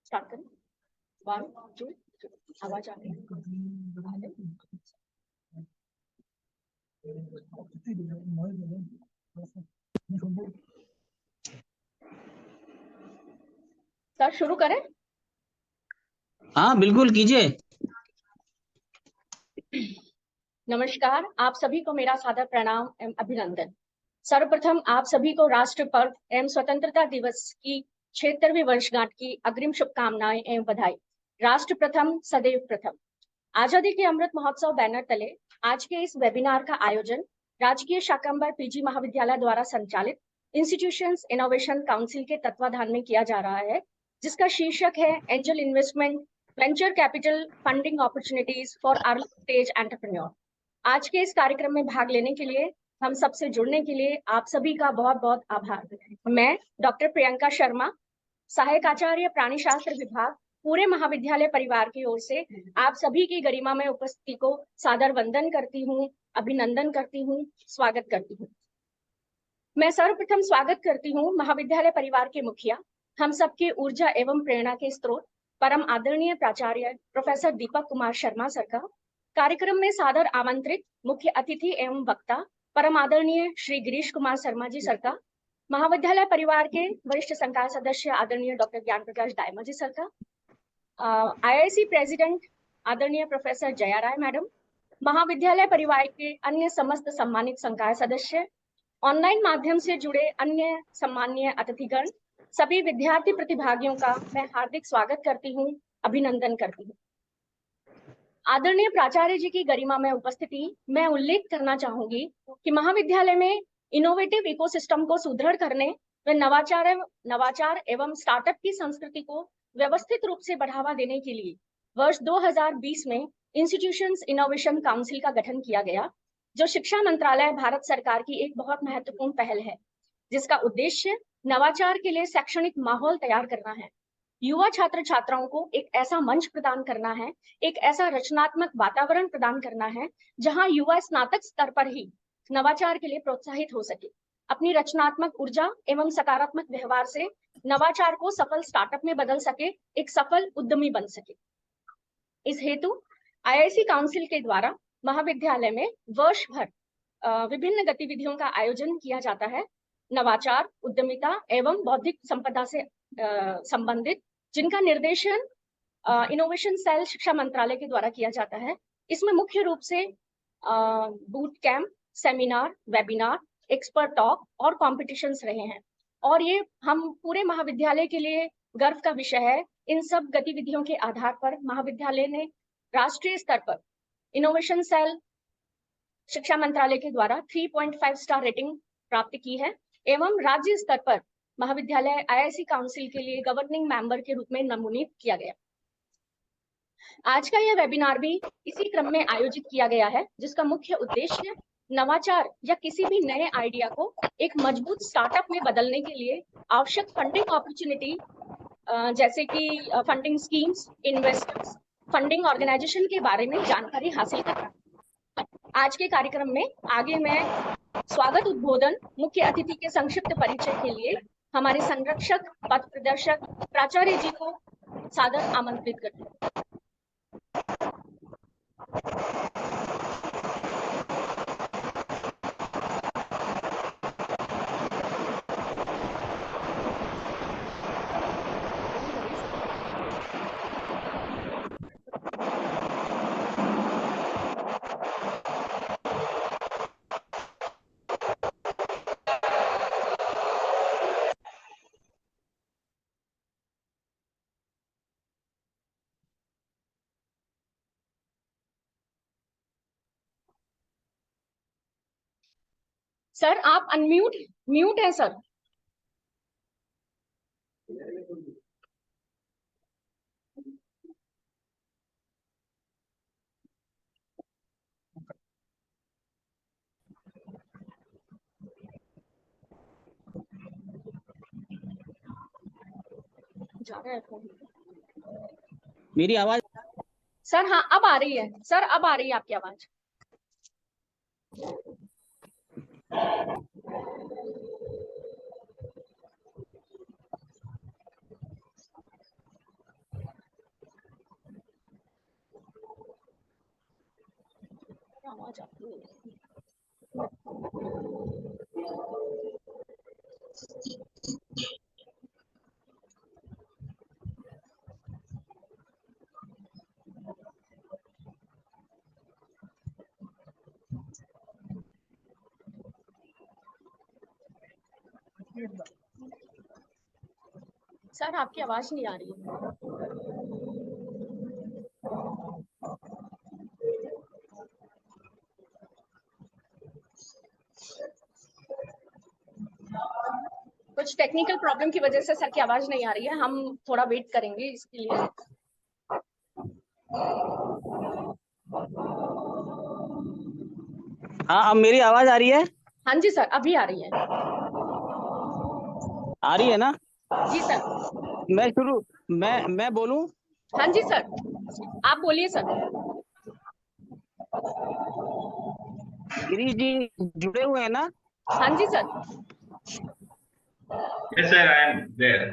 Start करें। 1 2 आवाज आ रही है। सर शुरू करें? हाँ बिल्कुल कीजिए। नमस्कार, आप सभी को मेरा सादर प्रणाम एवं अभिनंदन। सर्वप्रथम आप सभी को राष्ट्र पर्व एवं स्वतंत्रता दिवस की 76वीं वर्षगांठ की अग्रिम शुभकामनाएं एवं बधाई। राष्ट्र प्रथम सदैव प्रथम। आजादी के अमृत महोत्सव बैनर तले आज के इस वेबिनार का आयोजन राजकीय शाकंभरी पीजी महाविद्यालय द्वारा संचालित इंस्टीट्यूशंस इनोवेशन काउंसिल के तत्वाधान में किया जा रहा है, जिसका शीर्षक है angel investment venture capital funding opportunities for early stage entrepreneur. आज के इस कार्यक्रम में भाग लेने के लिए, हम सबसे जुड़ने के लिए आप सभी का बहुत बहुत आभार। मैं डॉक्टर प्रियंका शर्मा, सहायक आचार्य प्राणी शास्त्र विभाग, पूरे महाविद्यालय परिवार की ओर से आप सभी की गरिमा में उपस्थिति को सादर वंदन करती हूँ, अभिनंदन करती हूँ, स्वागत करती हूँ। मैं सर्वप्रथम स्वागत करती हूँ महाविद्यालय परिवार के मुखिया, हम सबके ऊर्जा एवं प्रेरणा के स्रोत, परम आदरणीय प्राचार्य प्रोफेसर दीपक कुमार शर्मा सर का। कार्यक्रम में सादर आमंत्रित मुख्य अतिथि एवं वक्ता परम आदरणीय श्री गिरीश कुमार शर्मा जी सर का। महाविद्यालय परिवार के वरिष्ठ संकाय सदस्य आदरणीय डॉक्टर ज्ञान प्रकाश दायमा जी सर का। आईआईसी प्रेसिडेंट आदरणीय प्रोफेसर जया राय मैडम, महाविद्यालय परिवार के अन्य समस्त सम्मानित संकाय सदस्य, ऑनलाइन माध्यम से जुड़े अन्य सम्माननीय अतिथिगण, सभी विद्यार्थी प्रतिभागियों का मैं हार्दिक स्वागत करती हूँ, अभिनंदन करती हूँ। आदरणीय प्राचार्य जी की गरिमा में उपस्थिति मैं उल्लेख करना चाहूंगी कि महाविद्यालय में इनोवेटिव इकोसिस्टम को सुदृढ़ करने व नवाचार एवं स्टार्टअप की संस्कृति को व्यवस्थित रूप से बढ़ावा देने के लिए वर्ष 2020 में इंस्टीट्यूशंस इनोवेशन काउंसिल का गठन किया गया, जो शिक्षा मंत्रालय भारत सरकार की एक बहुत महत्वपूर्ण पहल है, जिसका उद्देश्य नवाचार के लिए शैक्षणिक माहौल तैयार करना है, युवा छात्र छात्राओं को एक ऐसा मंच प्रदान करना है, एक ऐसा रचनात्मक वातावरण प्रदान करना है जहां युवा स्नातक स्तर पर ही नवाचार के लिए प्रोत्साहित हो सके, अपनी रचनात्मक ऊर्जा एवं सकारात्मक व्यवहार से नवाचार को सफल स्टार्टअप में बदल सके, एक सफल उद्यमी बन सके। इस हेतु आईआईसी काउंसिल के द्वारा महाविद्यालय में वर्ष भर विभिन्न गतिविधियों का आयोजन किया जाता है, नवाचार, उद्यमिता एवं बौद्धिक संपदा से संबंधित, जिनका निर्देशन इनोवेशन सेल शिक्षा मंत्रालय के द्वारा किया जाता है। इसमें मुख्य रूप से boot camp, seminar, webinar, expert talk और कॉम्पिटिशन्स रहे हैं, और ये हम पूरे महाविद्यालय के लिए गर्व का विषय है। इन सब गतिविधियों के आधार पर महाविद्यालय ने राष्ट्रीय स्तर पर इनोवेशन सेल शिक्षा मंत्रालय के द्वारा 3.5 स्टार रेटिंग प्राप्त की है, एवं राज्य स्तर पर महाविद्यालय आईआईसी काउंसिल के लिए गवर्निंग मेंबर के रूप में मनोनीत किया गया। आज का यह वेबिनार भी इसी क्रम में आयोजित किया गया है, जिसका मुख्य उद्देश्य नवाचार या किसी भी नए आइडिया को एक मजबूत स्टार्टअप में बदलने के लिए आवश्यक फंडिंग अपॉर्चुनिटी, जैसे कि funding schemes, investors, funding organisation के बारे में जानकारी हासिल करना। आज के कार्यक्रम में आगे मैं स्वागत उद्बोधन मुख्य अतिथि के संक्षिप्त परिचय के लिए हमारे संरक्षक पथ प्रदर्शक प्राचार्य जी को सादर आमंत्रित करती हूँ। सर आप म्यूट है सर। मेरी आवाज सर? हाँ अब आ रही है सर, अब आ रही है आपकी आवाज। आवाज आती नहीं है। सर आपकी आवाज नहीं आ रही है। कुछ टेक्निकल प्रॉब्लम की वजह से सर की आवाज नहीं आ रही है, हम थोड़ा वेट करेंगे इसके लिए। हाँ, अब मेरी आवाज आ रही है? हाँ जी सर, अभी आ रही है। आ रही है ना? जी सर। मैं बोलूं? हाँ जी सर, आप बोलिए सर। गिरीश जी जुड़े हुए हैं ना? हाँ जी sir. Yes, sir, I am there.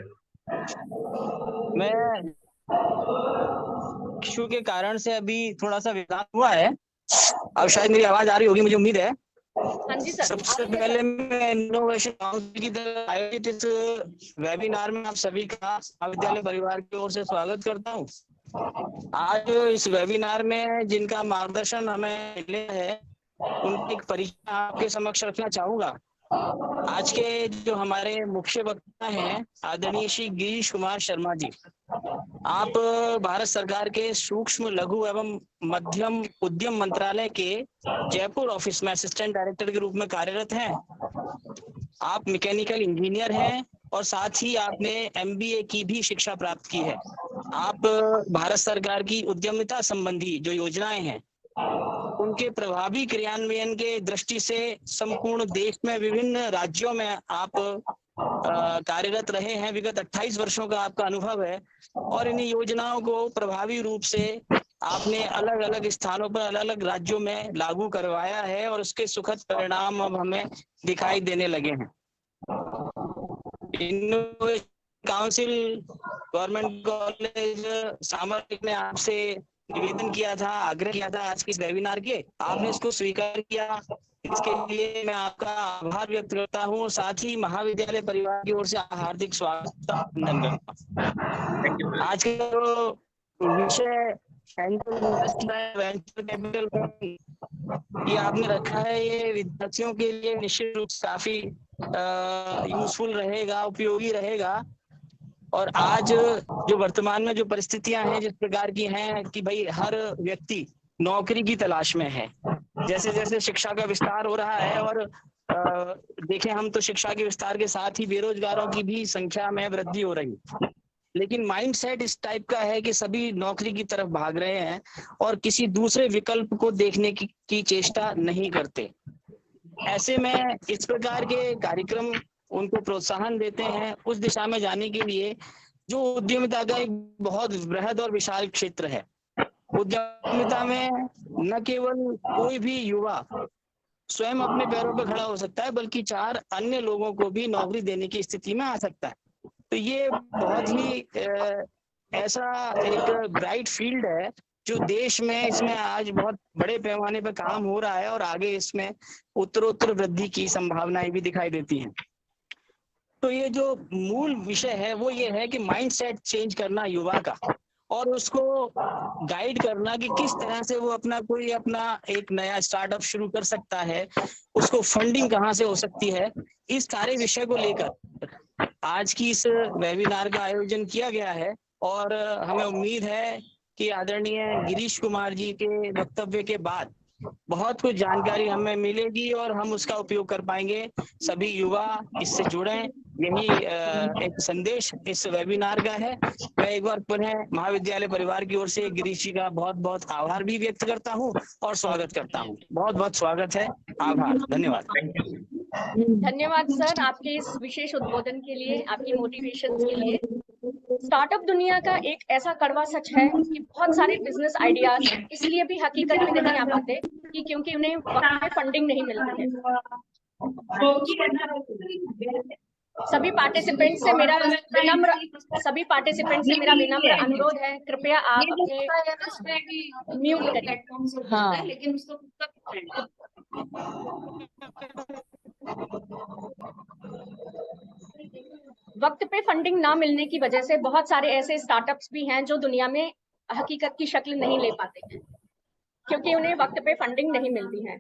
मैं इशू के कारण से अभी थोड़ा सा विवाद हुआ है। अब शायद मेरी आवाज आ रही होगी, मुझे उम्मीद है। हाँ जी सर। सबसे पहले मैं इनोवेशन काउंसिल की तरफ आयोजित इस वेबिनार में आप सभी का महाविद्यालय परिवार की ओर से स्वागत करता हूं। आज इस वेबिनार में जिनका मार्गदर्शन हमें मिले है उनकी एक परिचय आपके समक्ष रखना चाहूंगा। आज के जो हमारे मुख्य वक्ता हैं आदरणीय श्री गिरीश कुमार शर्मा जी। आप भारत सरकार के सूक्ष्म लघु एवं मध्यम उद्यम मंत्रालय के जयपुर ऑफिस में असिस्टेंट डायरेक्टर के रूप में कार्यरत हैं। आप मैकेनिकल इंजीनियर हैं और साथ ही आपने MBA की भी शिक्षा प्राप्त की है। आप भारत सरकार की उद्यमिता संबंधी जो योजनाएं हैं उनके प्रभावी क्रियान्वयन के दृष्टि से संपूर्ण देश में विभिन्न राज्यों में आप कार्यरत रहे हैं। विगत 28 वर्षों का आपका अनुभव है और इन योजनाओं को प्रभावी रूप से आपने अलग अलग स्थानों पर अलग अलग राज्यों में लागू करवाया है और उसके सुखद परिणाम अब हमें दिखाई देने लगे हैं। इनोवेशन काउंसिल गवर्नमेंट कॉलेज सामरिक ने आपसे निवेदन किया था, आग्रह किया था आज के इस वेबिनार के, आपने इसको स्वीकार किया। इसके लिए मैं आपका आभार व्यक्त करता हूँ। साथ ही महाविद्यालय परिवार की ओर से हार्दिक स्वागत अभिनंदन करता हूँ। आज का जो विषय angel investment venture capital fund ये आपने रखा है, ये विद्यार्थियों के लिए निश्चित रूप से काफी यूजफुल रहेगा, उपयोगी रहेगा। और आज जो वर्तमान में जो परिस्थितियां हैं जिस प्रकार की हैं कि भाई हर व्यक्ति नौकरी की तलाश में है। जैसे जैसे शिक्षा का विस्तार हो रहा है और देखें हम तो शिक्षा के विस्तार के साथ ही बेरोजगारों की भी संख्या में वृद्धि हो रही है। लेकिन माइंडसेट इस टाइप का है कि सभी नौकरी की तरफ भाग रहे हैं और किसी दूसरे विकल्प को देखने की चेष्टा नहीं करते। ऐसे में इस प्रकार के कार्यक्रम उनको प्रोत्साहन देते हैं उस दिशा में जाने के लिए जो उद्यमिता का एक बहुत बृहद और विशाल क्षेत्र है। उद्यमिता में न केवल कोई भी युवा स्वयं अपने पैरों पर खड़ा हो सकता है बल्कि 4 अन्य लोगों को भी नौकरी देने की स्थिति में आ सकता है। तो ये बहुत ही ऐसा एक ब्राइट फील्ड है जो देश में इसमें आज बहुत बड़े पैमाने पर काम हो रहा है और आगे इसमें उत्तरोत्तर वृद्धि की संभावनाएं भी दिखाई देती हैं। तो ये जो मूल विषय है वो ये है कि माइंडसेट चेंज करना युवा का और उसको गाइड करना कि किस तरह से वो अपना एक नया स्टार्टअप शुरू कर सकता है, उसको फंडिंग कहाँ से हो सकती है। इस सारे विषय को लेकर आज की इस वेबिनार का आयोजन किया गया है और हमें उम्मीद है कि आदरणीय गिरीश कुमार जी के वक्तव्य के बाद बहुत कुछ जानकारी हमें मिलेगी और हम उसका उपयोग कर पाएंगे। सभी युवा इससे जुड़े, यही एक संदेश इस वेबिनार का है। मैं एक बार पुनः महाविद्यालय परिवार की ओर से गिरीश जी का बहुत बहुत आभार भी व्यक्त करता हूं और स्वागत करता हूं। बहुत बहुत स्वागत है, आभार, धन्यवाद। धन्यवाद सर आपके इस विशेष उद्बोधन के लिए, आपकी मोटिवेशन के लिए। स्टार्टअप दुनिया का एक ऐसा कड़वा सच है कि बहुत सारे बिजनेस आइडियाज इसलिए भी हकीकत में नहीं आ पाते कि क्योंकि उन्हें वक्त पे फंडिंग नहीं मिलती है। सभी पार्टिसिपेंट से मेरा विनम्र अनुरोध है, कृपया आप अपने म्यूट करें। हाँ। लेकिन उसको वक्त पे फंडिंग ना मिलने की वजह से बहुत सारे ऐसे स्टार्टअप्स भी हैं जो दुनिया में हकीकत की शक्ल नहीं ले पाते हैं, क्योंकि उन्हें वक्त पे फंडिंग नहीं मिलती है।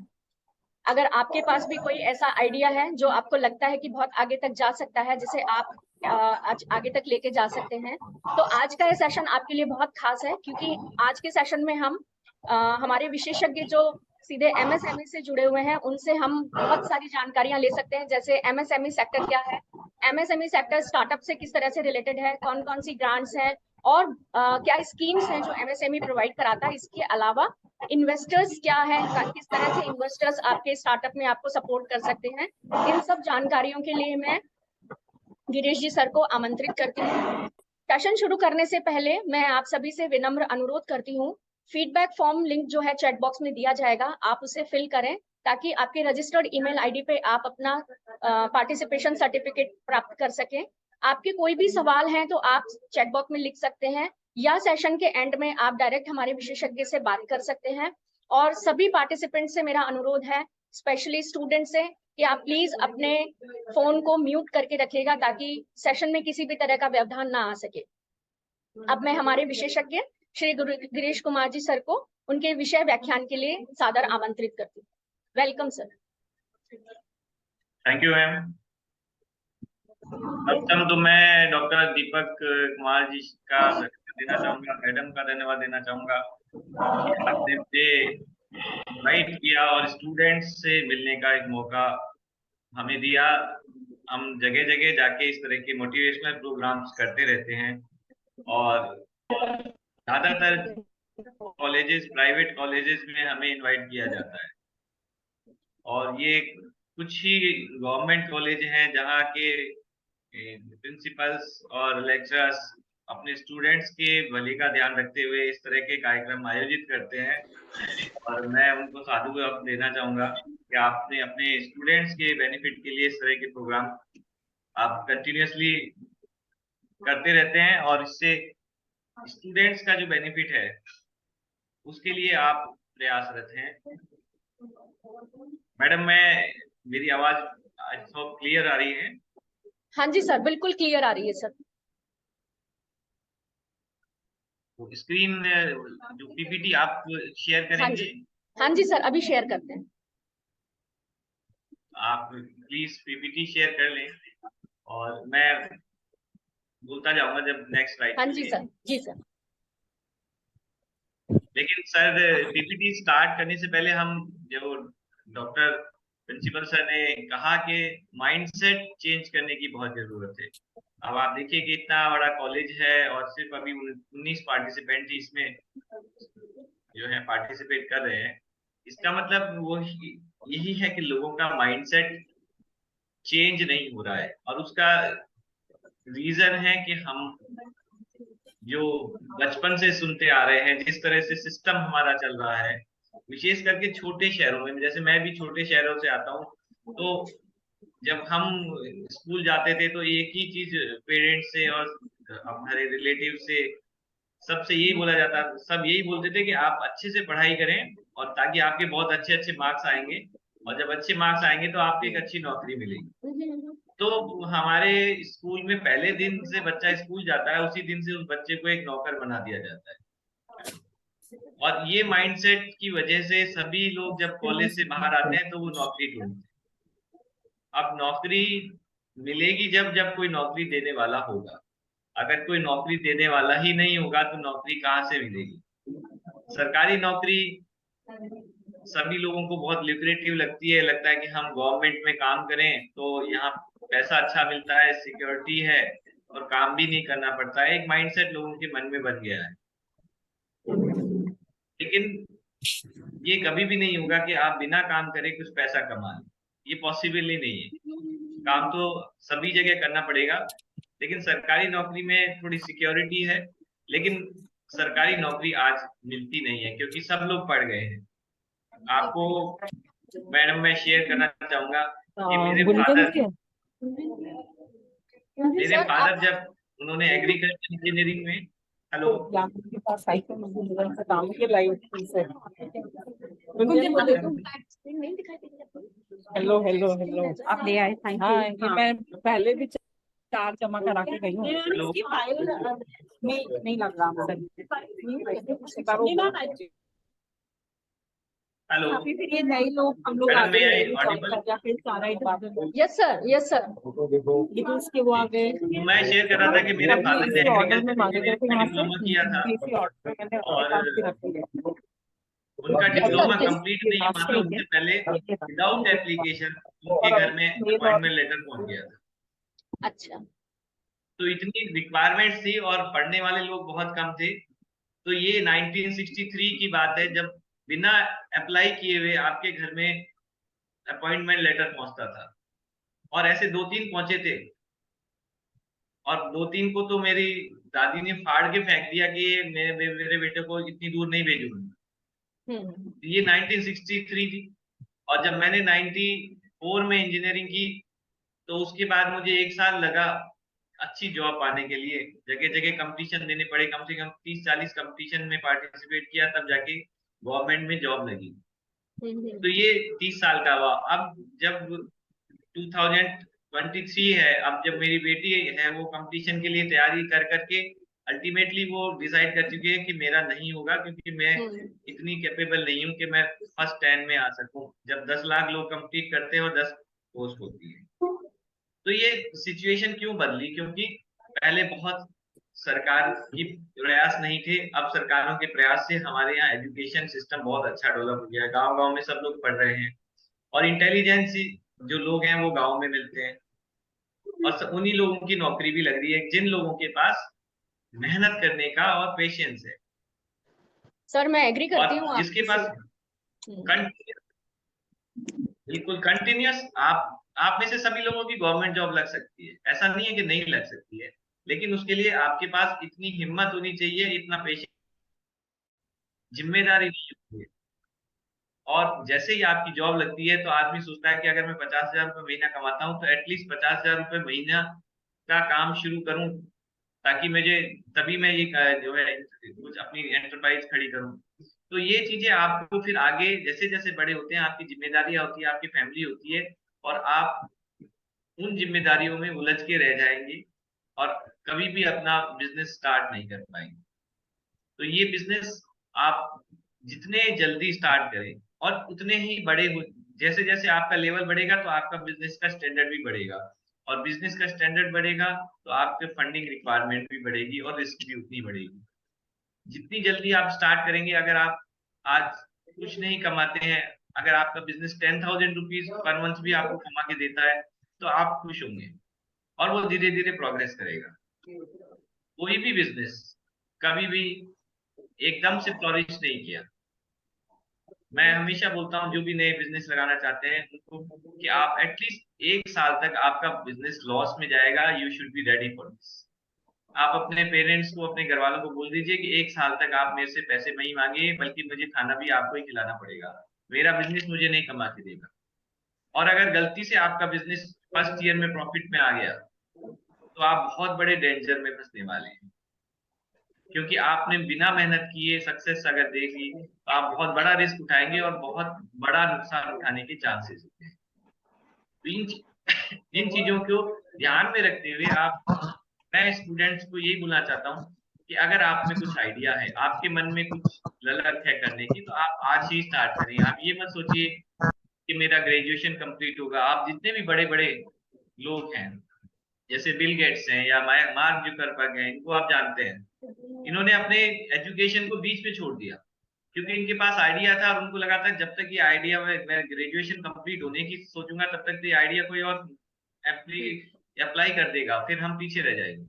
अगर आपके पास भी कोई ऐसा आइडिया है जो आपको लगता है कि बहुत आगे तक जा सकता है, जिसे आप आज आगे तक लेके जा सकते हैं, तो आज का ये सेशन आपके लिए बहुत खास है, क्योंकि आज के सेशन में हम हमारे विशेषज्ञ जो सीधे एमएसएमई से जुड़े हुए हैं, उनसे हम बहुत सारी जानकारियां ले सकते हैं, जैसे एमएसएमई सेक्टर क्या है, एमएसएमई सेक्टर स्टार्टअप से किस तरह से रिलेटेड है, कौन कौन सी ग्रांट्स हैं और क्या स्कीम्स हैं जो एमएसएमई प्रोवाइड कराता है। इसके अलावा इन्वेस्टर्स क्या है, किस तरह से इन्वेस्टर्स आपके स्टार्टअप में आपको सपोर्ट कर सकते हैं। इन सब जानकारियों के लिए मैं गिरीश जी सर को आमंत्रित करती हूँ। सेशन शुरू करने से पहले मैं आप सभी से विनम्र अनुरोध करती हूँ, फीडबैक फॉर्म लिंक जो है चैट बॉक्स में दिया जाएगा, आप उसे फिल करें ताकि आपके रजिस्टर्ड ईमेल आईडी पे आप अपना पार्टिसिपेशन सर्टिफिकेट प्राप्त कर सकें। आपके कोई भी सवाल हैं तो आप चैट बॉक्स में लिख सकते हैं, या सेशन के एंड में आप डायरेक्ट हमारे विशेषज्ञ से बात कर सकते हैं। और सभी पार्टिसिपेंट से मेरा अनुरोध है, स्पेशली स्टूडेंट से, कि आप प्लीज अपने फोन को म्यूट करके रखिएगा ताकि सेशन में किसी भी तरह का व्यवधान ना आ सके। अब मैं हमारे विशेषज्ञ श्री गिरीश कुमार जी सर को उनके विषय व्याख्यान के लिए सादर आमंत्रित करती हूँ। Welcome sir. Thank you ma'am. प्रथम तो मैं डॉक्टर दीपक कुमार जी का देना चाहूंगा, मैडम का धन्यवाद देना चाहूंगा कि आपने मुझे इनवाइट किया और स्टूडेंट्स से मिलने का एक मौका हमें दिया। हम जगह जगह जाके इस तरह के मोटिवेशनल प्रोग्राम्स करते रहते हैं और ज्यादातर कॉलेजेस, प्राइवेट कॉलेजेस में हमें इनवाइट किया जाता है, और ये कुछ ही गवर्नमेंट कॉलेज हैं जहाँ के प्रिंसिपल्स और लेक्चरर्स अपने स्टूडेंट्स के भले का ध्यान रखते हुए इस तरह के कार्यक्रम आयोजित करते हैं, और मैं उनको साधुवाद देना चाहूंगा कि आपने अपने स्टूडेंट्स के बेनिफिट के लिए इस तरह के प्रोग्राम आप कंटिन्यूअसली करते रहते हैं, और इससे स्टूडेंट्स का जो बेनिफिट है उसके लिए आप प्रयासरत हैं। मैडम, मेरी आवाज सब क्लियर आ रही है? हाँ जी सर, बिल्कुल क्लियर आ रही है सर। तो स्क्रीन जो पीपीटी आप शेयर करेंगे? हाँ जी सर, अभी शेयर करते हैं। आप प्लीज पीपीटी शेयर कर लें और मैं बोलता जाऊंगा जब नेक्स्ट स्लाइड। हाँ जी सर, जी सर। लेकिन सर, पीपीटी स्टार्ट करने से पहले हम जो डॉक्टर प्रिंसिपल सर ने कहा कि माइंडसेट चेंज करने की बहुत जरूरत है। अब आप देखिए कि इतना बड़ा कॉलेज है और सिर्फ अभी 19 पार्टिसिपेंट ही इसमें जो है पार्टिसिपेट कर रहे हैं। इसका मतलब वो यही है कि लोगों का माइंडसेट चेंज नहीं हो रहा है, और उसका रीजन है कि हम जो बचपन से सुनते आ रहे हैं, जिस तरह से सिस्टम हमारा चल रहा है, विशेष करके छोटे शहरों में, जैसे मैं भी छोटे शहरों से आता हूँ, तो जब हम स्कूल जाते थे तो एक ही चीज पेरेंट्स से और हमारे रिलेटिव से सबसे यही बोला जाता, सब यही बोलते थे कि आप अच्छे से पढ़ाई करें और ताकि आपके बहुत अच्छे अच्छे मार्क्स आएंगे, और जब अच्छे मार्क्स आएंगे तो आपको एक अच्छी नौकरी मिलेगी। तो हमारे स्कूल में पहले दिन से बच्चा स्कूल जाता है, उसी दिन से उस बच्चे को एक नौकर बना दिया जाता है, और ये माइंडसेट की वजह से सभी लोग जब कॉलेज से बाहर आते हैं तो वो नौकरी ढूंढते हैं। अब नौकरी मिलेगी जब जब कोई नौकरी देने वाला होगा। अगर कोई नौकरी देने वाला ही नहीं होगा तो नौकरी कहाँ से मिलेगी? सरकारी नौकरी सभी लोगों को बहुत ल्यूक्रेटिव लगती है, लगता है कि हम गवर्नमेंट में काम करें तो यहाँ पैसा अच्छा मिलता है, सिक्योरिटी है और काम भी नहीं करना पड़ता है। एक माइंडसेट लोगों के मन में बन गया है, लेकिन ये कभी भी नहीं होगा कि आप बिना काम करे कुछ पैसा कमा लें, ये पॉसिबल ही नहीं है। काम तो सभी जगह करना पड़ेगा, लेकिन सरकारी नौकरी में थोड़ी सिक्योरिटी है, लेकिन सरकारी नौकरी आज मिलती नहीं है क्योंकि सब लोग पढ़ गए हैं। आपको मैडम मैं शेयर करना चाहूंगा कि मेरे फादर मेरे सर, फादर जब उन्होंने एग्रीकल्चर इंजीनियरिंग में, हेलो, के पास साइकिल में से काम के लाइफ से मुझे नहीं दिखाई दे रही है। हेलो हेलो हेलो आप ले आए, थैंक हाँ ये मैं पहले भी 4 जमा करा के गई हूँ। हेलो, नहीं लग रहा हेलो, फिर ये नए लोग हम लोग मैडम आगे मैं आई ऑडिबल? फिर सारा यस सर, यस सर। उसके वो आगे तो मैं शेयर कर रहा था कि मेरे फादर ने इसी ऑर्डर में एग्रीकल्चर मांगे गए थे इंजीनियरिंग में यहाँ डिप्लोमा किया था से इसी ऑर्डर में मैंने और काट के रखी है। उनका Yes, diploma sir, yes. Complete नहीं हुआ था, उससे पहले विदाउट एप्लीकेशन उनके घर में अपॉइंटमेंट लेटर पहुंच गया था। अच्छा। तो इतनी रिक्वायरमेंट थी और पढ़ने वाले लोग बहुत कम थे। तो ये 1963 की बात है, जब बिना अप्लाई किए हुए आपके घर में अपॉइंटमेंट लेटर पहुंचता था। और ऐसे 2-3 पहुंचे थे, और 2-3 को तो मेरी दादी ने फाड़ के फेंक दिया कि ये मेरे बेटे को इतनी दूर नहीं भेजूंगा। ये 1963 थी। और जब मैंने 94 में इंजीनियरिंग की, तो उसके बाद मुझे 1 साल लगा अच्छी जॉब पाने के लिए। जगह जगह कंपटीशन देने पड़े, कम से कम 30-40 कंपटीशन में पार्टिसिपेट किया, तब जाके गवर्नमेंट में जॉब लगी। तो ये 30 साल का हुआ। अब जब 2023 है, अब जब मेरी बेटी है वो कंपटीशन के लिए तैयारी कर करके अल्टीमेटली वो डिसाइड कर चुकी है कि मेरा नहीं होगा, क्योंकि मैं इतनी कैपेबल नहीं हूँ कि मैं फर्स्ट 10 में आ सकूं। जब 10 लाख लोग कंपीट करते हैं और 10 पोस्ट होती है। तो ये सिचुएशन क्यों बदली? क्योंकि पहले बहुत सरकार की प्रयास नहीं थे। अब सरकारों के प्रयास से हमारे यहाँ एजुकेशन सिस्टम बहुत अच्छा डेवलप हो गया है। गांव-गांव में सब लोग पढ़ रहे हैं, और इंटेलिजेंस जो लोग हैं वो गांव में मिलते हैं, और उन्हीं लोगों की नौकरी भी लग रही है जिन लोगों के पास मेहनत करने का और पेशेंस है। सर, मैं एग्री करती हूँ और जिसके पास बिल्कुल कंटिन्यूअस, आप में से सभी लोगों की गवर्नमेंट जॉब लग सकती है, ऐसा नहीं है कि नहीं लग सकती है, लेकिन उसके लिए आपके पास इतनी हिम्मत होनी चाहिए, इतना पेशेंस, जिम्मेदारी नहीं होती है। और जैसे ही आपकी जॉब लगती है तो आदमी सोचता है कि अगर मैं 50,000 रुपये महीना कमाता हूँ तो एटलीस्ट 50,000 रुपये महीना का काम शुरू करूं, ताकि मुझे, तभी मैं ये जो है कुछ अपनी एंटरप्राइज खड़ी करूं। तो ये चीजें आपको फिर आगे जैसे जैसे बड़े होते हैं, आपकी जिम्मेदारियां होती है, आपकी फैमिली होती है, और आप उन जिम्मेदारियों में उलझ के रह जाएंगे और कभी भी अपना बिजनेस स्टार्ट नहीं कर पाएंगे। तो ये बिजनेस आप जितने जल्दी स्टार्ट करें और उतने ही बड़े हो, जैसे जैसे आपका लेवल बढ़ेगा तो आपका बिजनेस का स्टैंडर्ड भी बढ़ेगा, और बिजनेस का स्टैंडर्ड बढ़ेगा तो आपके फंडिंग रिक्वायरमेंट भी बढ़ेगी और रिस्क भी उतनी बढ़ेगी। जितनी जल्दी आप स्टार्ट करेंगे, अगर आप आज कुछ नहीं कमाते हैं, अगर आपका बिजनेस 10,000 रुपीज पर मंथ भी आपको कमा के देता है, तो आप खुश होंगे, और वो धीरे धीरे प्रोग्रेस करेगा। कोई भी बिजनेस कभी भी एकदम से फ्लोरिश नहीं किया। मैं हमेशा बोलता हूँ जो भी नए बिजनेस लगाना चाहते हैं उनको, कि आप एटलीस्ट 1 साल तक आपका बिजनेस लॉस में जाएगा, you should be ready for this. आप अपने पेरेंट्स को, अपने घर वालों को बोल दीजिए कि 1 साल तक आप मेरे से पैसे नहीं मांगिए, बल्कि मुझे खाना भी आपको ही खिलाना पड़ेगा, मेरा बिजनेस मुझे नहीं कमा के देगा। और अगर गलती से आपका बिजनेस फर्स्ट ईयर में प्रॉफिट में आ गया, तो आप बहुत बड़े डेंजर में फंसने वाले हैं, क्योंकि आपने बिना मेहनत किए सक्सेस अगर देख ली तो आप बहुत बड़ा रिस्क उठाएंगे और बहुत बड़ा नुकसान उठाने के चांसेस होते हैं। तो इन चीजों को ध्यान में रखते हुए मैं स्टूडेंट्स को यही बोलना चाहता हूँ कि अगर आप में कुछ आइडिया है, आपके मन में कुछ ललक है करने की, तो आप आज ही स्टार्ट करें। आप ये मत सोचिए कि मेरा ग्रेजुएशन कंप्लीट होगा। आप जितने भी बड़े बड़े लोग हैं, जैसे बिल गेट्स हैं या मार्क जुकरबर्ग हैं, इनको आप जानते हैं, इन्होंने अपने एजुकेशन को बीच में छोड़ दिया, क्योंकि इनके पास आइडिया था और उनको लगा था जब तक ये आइडिया मैं ग्रेजुएशन कंप्लीट होने की सोचूंगा तब तक ये आइडिया कोई और अप्लाई कर देगा, फिर हम पीछे रह जाएंगे।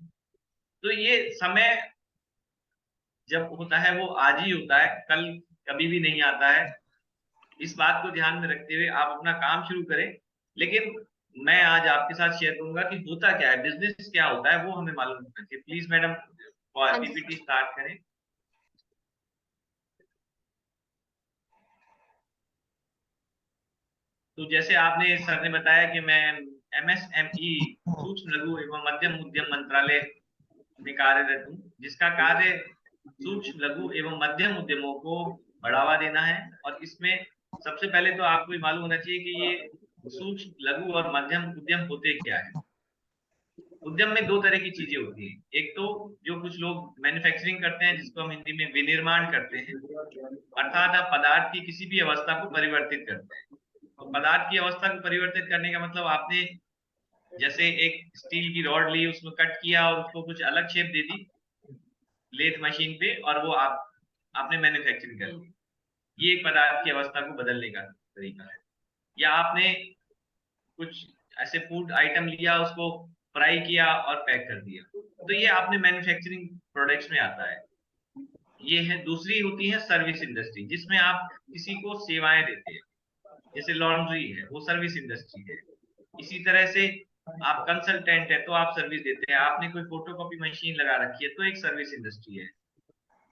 तो ये समय जब होता है वो आज ही होता है, कल कभी भी नहीं आता है। इस बात को ध्यान में रखते हुए आप अपना काम शुरू करें। लेकिन मैं आज आपके साथ शेयर करूंगा कि होता क्या है, बिजनेस क्या होता है, वो हमें मालूम होना चाहिए। प्लीज मैडम पीपीटी स्टार्ट करें। तो जैसे आपने सर ने बताया कि मैं MSME सूक्ष्म लघु एवं मध्यम उद्यम मंत्रालय में कार्यरत हूँ, जिसका कार्य सूक्ष्म लघु एवं मध्यम उद्यमों को बढ़ावा देना है। और इसमें सबसे पहले तो आपको ये मालूम होना चाहिए कि ये सूक्ष्म लघु और मध्यम उद्यम होते क्या है। उद्यम में दो तरह की चीजें होती हैं। एक तो जो कुछ लोग मैन्युफैक्चरिंग करते हैं, जिसको हम हिंदी में विनिर्माण करते हैं, अर्थात आप पदार्थ की किसी भी अवस्था को परिवर्तित करते हैं। तो पदार्थ की अवस्था को परिवर्तित करने का मतलब आपने जैसे एक स्टील की रॉड ली, उसमें कट किया और उसको कुछ अलग शेप दे दी लेथ मशीन पे, और वो आपने मैन्युफैक्चरिंग कर ली। ये एक पदार्थ की अवस्था को बदलने का तरीका है। या आपने कुछ ऐसे फूड आइटम लिया, उसको फ्राई किया और पैक कर दिया, तो ये आपने मैन्युफैक्चरिंग प्रोडक्ट्स में आता है। ये है। दूसरी होती है सर्विस इंडस्ट्री, जिसमें आप किसी को सेवाएं देते हैं, जैसे लॉन्ड्री है, वो सर्विस इंडस्ट्री है। इसी तरह से आप कंसल्टेंट है, तो आप सर्विस देते हैं। आपने कोई फोटोकॉपी मशीन लगा रखी है, तो एक सर्विस इंडस्ट्री है।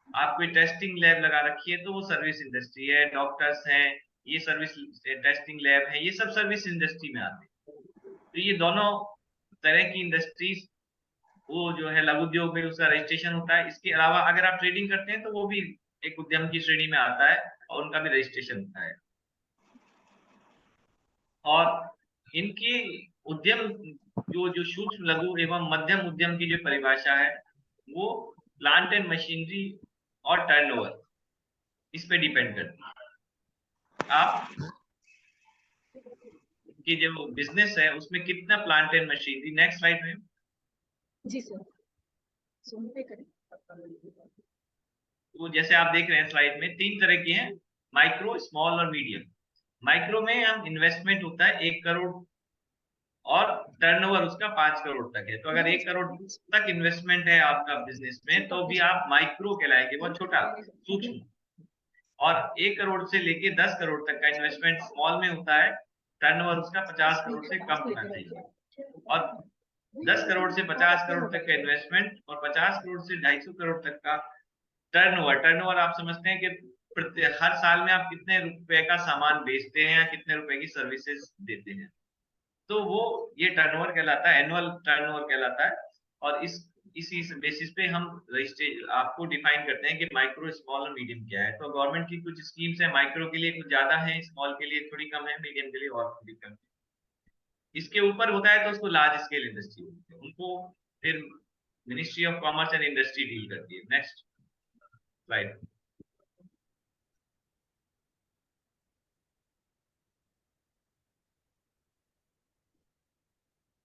आप कोई टेस्टिंग लैब लगा रखी है, तो वो सर्विस इंडस्ट्री है। डॉक्टर्स हैं, ये सर्विस टेस्टिंग लैब है, ये सब सर्विस इंडस्ट्री में आते हैं। तो ये दोनों तरह की इंडस्ट्रीज, वो जो है लघु उद्योग में उसका रजिस्ट्रेशन होता है। इसके अलावा अगर आप ट्रेडिंग करते हैं, तो वो भी एक उद्यम की श्रेणी में आता है और उनका भी रजिस्ट्रेशन होता है। और इनकी उद्यम जो सूक्ष्म लघु एवं मध्यम उद्यम की जो परिभाषा है, वो प्लांट एंड मशीनरी और टर्नओवर, इस पे डिपेंड करती है। आप की जो बिजनेस है उसमें कितना plant and machinery. Next slide में। जी सर, सुन पे करें। तो जैसे आप देख रहे हैं स्लाइड में, तीन तरह की हैं, माइक्रो, स्मॉल और मीडियम। माइक्रो में हम इन्वेस्टमेंट होता है 1 करोड़ और टर्नओवर उसका 5 करोड़ तक है। तो अगर 1 करोड़ तक इन्वेस्टमेंट है आपका बिजनेस में, तो भी आप माइक्रो कहलाएंगे, बहुत छोटा, सूक्ष्म। और 1 करोड़ से लेके 10 करोड़ तक का इन्वेस्टमेंट स्मॉल में होता है। टर्नओवर उसका 50 करोड़ से कम होना चाहिए। और 10 करोड़ से 50 करोड़ तक का इन्वेस्टमेंट और 50 करोड़ से 250 करोड़ तक का टर्नओवर आप समझते हैं कि हर साल में आप कितने रुपए का सामान बेचते हैं या कितने रुपए की सर्विसेज देते हैं, तो वो ये टर्नओवर कहलाता है, एनुअल टर्नओवर कहलाता है। और इसी बेसिस पे हम आपको डिफाइन करते हैं कि माइक्रो, स्मॉल और मीडियम क्या है। तो गवर्नमेंट की कुछ स्कीम्स है, माइक्रो के लिए कुछ ज्यादा है, स्मॉल के लिए थोड़ी कम है, मीडियम के लिए और थोड़ी कम है। इसके ऊपर होता है तो उसको लार्ज स्केल इंडस्ट्री बोलते हैं। उनको फिर ministry of commerce and industry deal करती है। Next slide.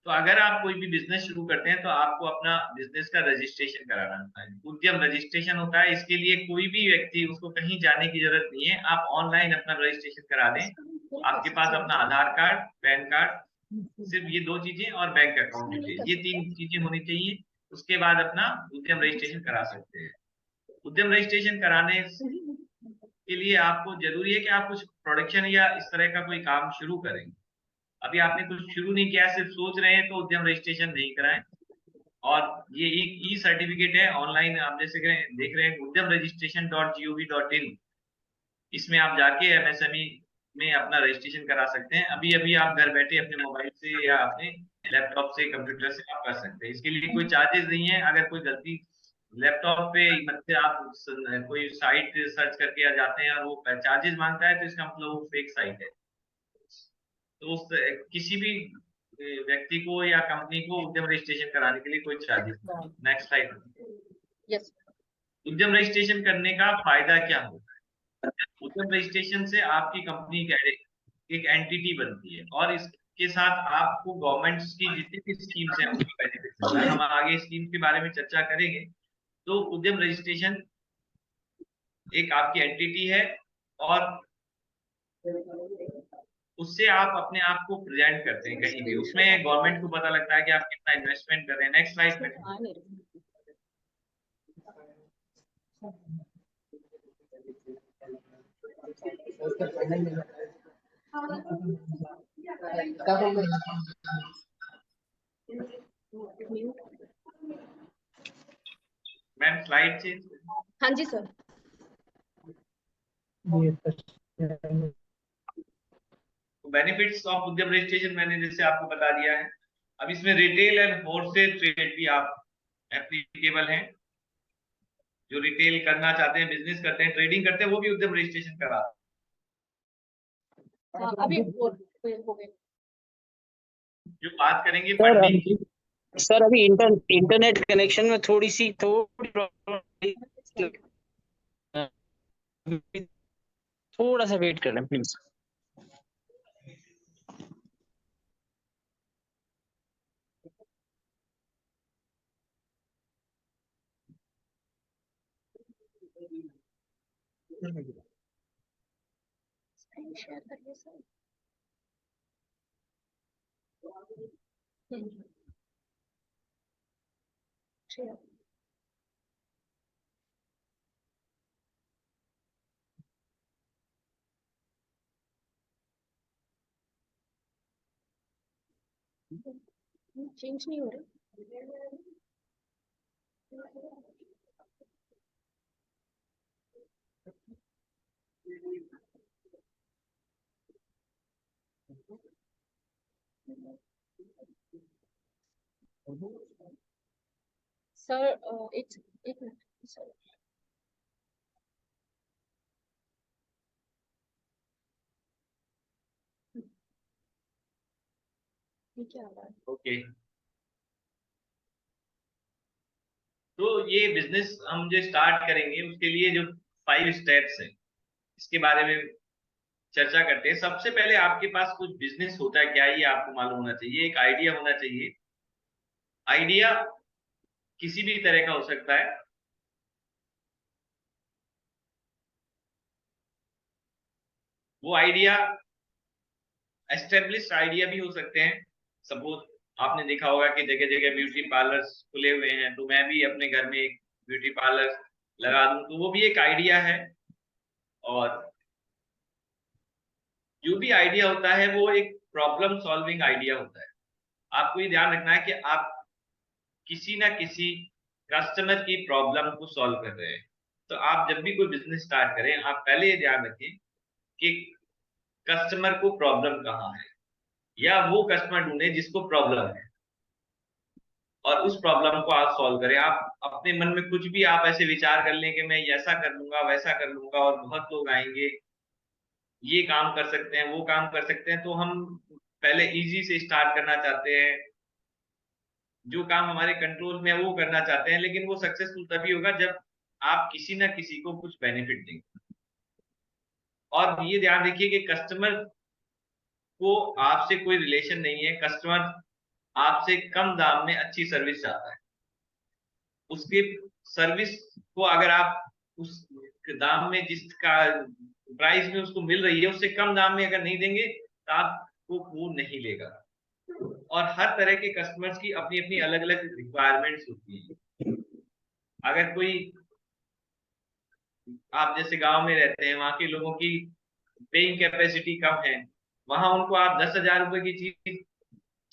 तो अगर आप कोई भी बिजनेस शुरू करते हैं, तो आपको अपना बिजनेस का रजिस्ट्रेशन कराना होता है। उद्यम रजिस्ट्रेशन होता है। इसके लिए कोई भी व्यक्ति, उसको कहीं जाने की जरूरत नहीं है, आप ऑनलाइन अपना रजिस्ट्रेशन करा दें। आपके पास अपना आधार कार्ड, पैन कार्ड, सिर्फ ये 2 चीजें, और बैंक अकाउंट डिटेल, ये 3 चीजें होनी चाहिए। उसके बाद अपना उद्यम रजिस्ट्रेशन करा सकते हैं। उद्यम रजिस्ट्रेशन कराने के लिए आपको जरूरी है कि आप कुछ प्रोडक्शन या इस तरह का कोई काम शुरू करें। अभी आपने कुछ शुरू नहीं किया, सिर्फ सोच रहे हैं, तो उद्यम रजिस्ट्रेशन नहीं कराएं। और ये एक ई सर्टिफिकेट है, ऑनलाइन आप जैसे देख रहे हैं, उद्यम registration.gov.in। इसमें आप जाके MSME में अपना रजिस्ट्रेशन करा सकते हैं। अभी अभी आप घर बैठे अपने मोबाइल से या अपने लैपटॉप से, कंप्यूटर से आप कर सकते हैं। इसके लिए कोई चार्जेस नहीं है। अगर कोई गलती लैपटॉप पे मतलब आप कोई साइट सर्च करके आ जाते हैं और वो चार्जेस मांगता है, तो इसका मतलब वो फेक साइट है। तो उस किसी भी व्यक्ति को या कंपनी को उद्यम रजिस्ट्रेशन कराने के लिए कोई चार्जेस नहीं। Next slide. यस। उद्यम रजिस्ट्रेशन करने का फायदा क्या होता है? उद्यम रजिस्ट्रेशन से आपकी कंपनी एक एंटिटी बनती है, और इसके साथ आपको गवर्नमेंट की जितनी भी स्कीम्स हैं उनकी बेनिफिट मिलता है। हम आगे स्कीम के बारे में चर्चा करेंगे। तो उद्यम रजिस्ट्रेशन एक आपकी एंटिटी है, और उससे आप अपने आप को प्रेजेंट करते हैं कहीं भी। उसमें गवर्नमेंट को पता लगता है कि आप कितना इन्वेस्टमेंट कर रहे हैं। नेक्स्ट स्लाइड पे। Ma'am slide change. हाँ जी सर। बेनिफिट बेनिफिट्स ऑफ उद्यम रजिस्ट्रेशन मैंने जैसे आपको बता दिया है। अब इसमें रिटेल एंड होलसेल ट्रेड भी आप एप्लीकेबल हैं। जो रिटेल करना चाहते हैं, बिजनेस करते हैं, ट्रेडिंग करते हैं, वो भी उद्यम रजिस्ट्रेशन करा। हाँ, अभी हो गए। जो बात करेंगे सर फंडिंग की, सर अभी इंटरनेट कनेक्शन में थोड़ी प्रॉब्लम, थोड़ा सा वेट कर लें प्लीज। स्क्रीन शेयर करिए सर। शेयर। चेंज नहीं हो रही। सर एक मिनट सर। क्या आ रहा है? ओके। तो ये बिजनेस हम जो स्टार्ट करेंगे उसके लिए जो 5 स्टेप्स हैं, इसके बारे में चर्चा करते हैं। सबसे पहले आपके पास कुछ बिजनेस होता है क्या, ये आपको मालूम होना चाहिए। एक आइडिया होना चाहिए। आइडिया किसी भी तरह का हो सकता है। वो आइडिया एस्टेब्लिश्ड आइडिया भी हो सकते हैं। सपोज आपने देखा होगा कि जगह जगह ब्यूटी पार्लर्स खुले हुए हैं, तो मैं भी अपने घर में एक ब्यूटी पार्लर लगा दूं, तो वो भी एक आइडिया है। और जो भी आइडिया होता है वो एक प्रॉब्लम सॉल्विंग आइडिया होता है। आपको ये ध्यान रखना है कि आप किसी ना किसी कस्टमर की प्रॉब्लम को सॉल्व कर रहे हैं। तो आप जब भी कोई बिजनेस स्टार्ट करें, आप पहले ये ध्यान रखें कि कस्टमर को प्रॉब्लम कहाँ है, या वो कस्टमर ढूंढे जिसको प्रॉब्लम है, और उस प्रॉब्लम को आप सॉल्व करें। आप अपने मन में कुछ भी आप ऐसे विचार कर लें कि मैं ऐसा कर लूंगा, वैसा कर लूंगा, और बहुत लोग आएंगे, ये काम कर सकते हैं, वो काम कर सकते हैं। तो हम पहले इजी से स्टार्ट करना चाहते हैं, जो काम हमारे कंट्रोल में है वो करना चाहते हैं। लेकिन वो सक्सेसफुल तभी होगा जब आप किसी ना किसी को कुछ बेनिफिट देंगे। और ये ध्यान रखिए कि कस्टमर को आपसे कोई रिलेशन नहीं है। कस्टमर आपसे कम दाम में अच्छी सर्विस चाहता है। उसके सर्विस को अगर आप उस दाम में, जिसका प्राइस में उसको मिल रही है, उससे कम दाम में अगर नहीं देंगे तो आपको वो नहीं लेगा। और हर तरह के कस्टमर्स की अपनी अपनी अलग अलग रिक्वायरमेंट्स होती है। अगर कोई, आप जैसे गांव में रहते हैं, वहां के लोगों की पेइंग कैपेसिटी कम है, वहां उनको आप 10,000 रुपए की चीज